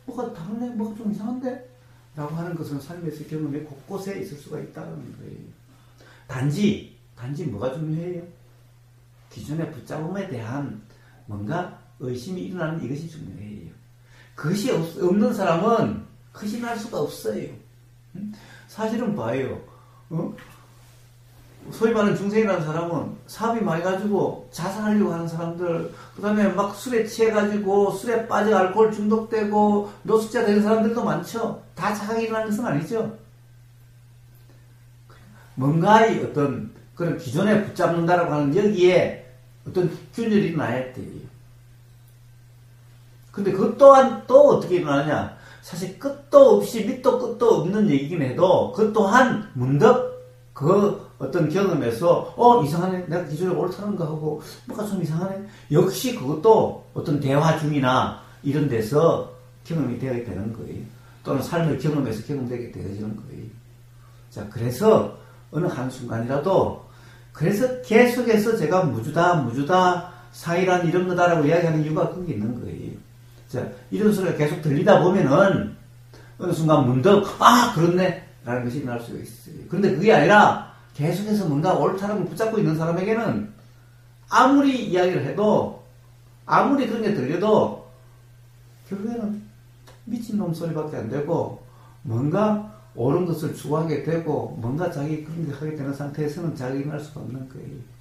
뭐가 다르네, 뭐가 좀 이상한데? 라고 하는 것은 삶에서 경험에 곳곳에 있을 수가 있다는 거예요. 단지 뭐가 중요해요? 기존의 붙잡음에 대한 뭔가 의심이 일어나는 이것이 중요해요. 그것이 없는 사람은 그것이 날 수가 없어요. 사실은 봐요. 소위 말하는 중생이라는 사람은 사업이 많이 가지고 자살하려고 하는 사람들, 그 다음에 막 술에 취해가지고 술에 빠져 알코올 중독되고 노숙자 되는 사람들도 많죠. 다 자각이 일어나는 것은 아니죠. 뭔가의 어떤 그런 기존에 붙잡는다라고 하는 여기에 어떤 균열이 일어나야 돼요. 근데 그것 또한 또 어떻게 일어나냐? 사실 끝도 없이 밑도 끝도 없는 얘기긴 해도 그 또한 문득 그 어떤 경험에서 이상하네, 내가 기존에 옳다는 거 하고 뭐가 좀 이상하네, 역시 그것도 어떤 대화 중이나 이런 데서 경험이 되어야 되는 거예요. 또는 삶을 경험해서 경험되게 되어지는 거예요. 자, 그래서 어느 한순간이라도, 그래서 계속해서 제가 무주다, 사이란 이런 거다라고 이야기하는 이유가 그게 있는 거예요. 자, 이런 소리가 계속 들리다 보면은 어느 순간 문득 그렇네 라는 것이 일어날 수가 있어요. 그런데 그게 아니라 계속해서 뭔가 옳다는 걸 붙잡고 있는 사람에게는 아무리 이야기를 해도, 아무리 그런 게 들려도 결국에는 미친놈 소리밖에 안 되고, 뭔가 옳은 것을 추구하게 되고, 뭔가 자기 그런 게 하게 되는 상태에서는 자기가 일어날 수가 없는 거예요.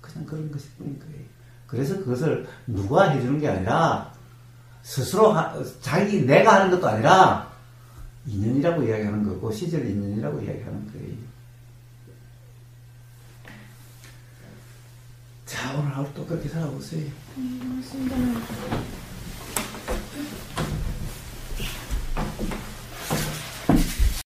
그냥 그런 것일 뿐인 거예요. 그래서 그것을 누가 해주는 게 아니라, 스스로, 내가 하는 것도 아니라, 인연이라고 이야기하는 거고, 시절 인연이라고 이야기하는 거예요. 자, 오늘 하루 또 그렇게 살아보세요. 맞습니다.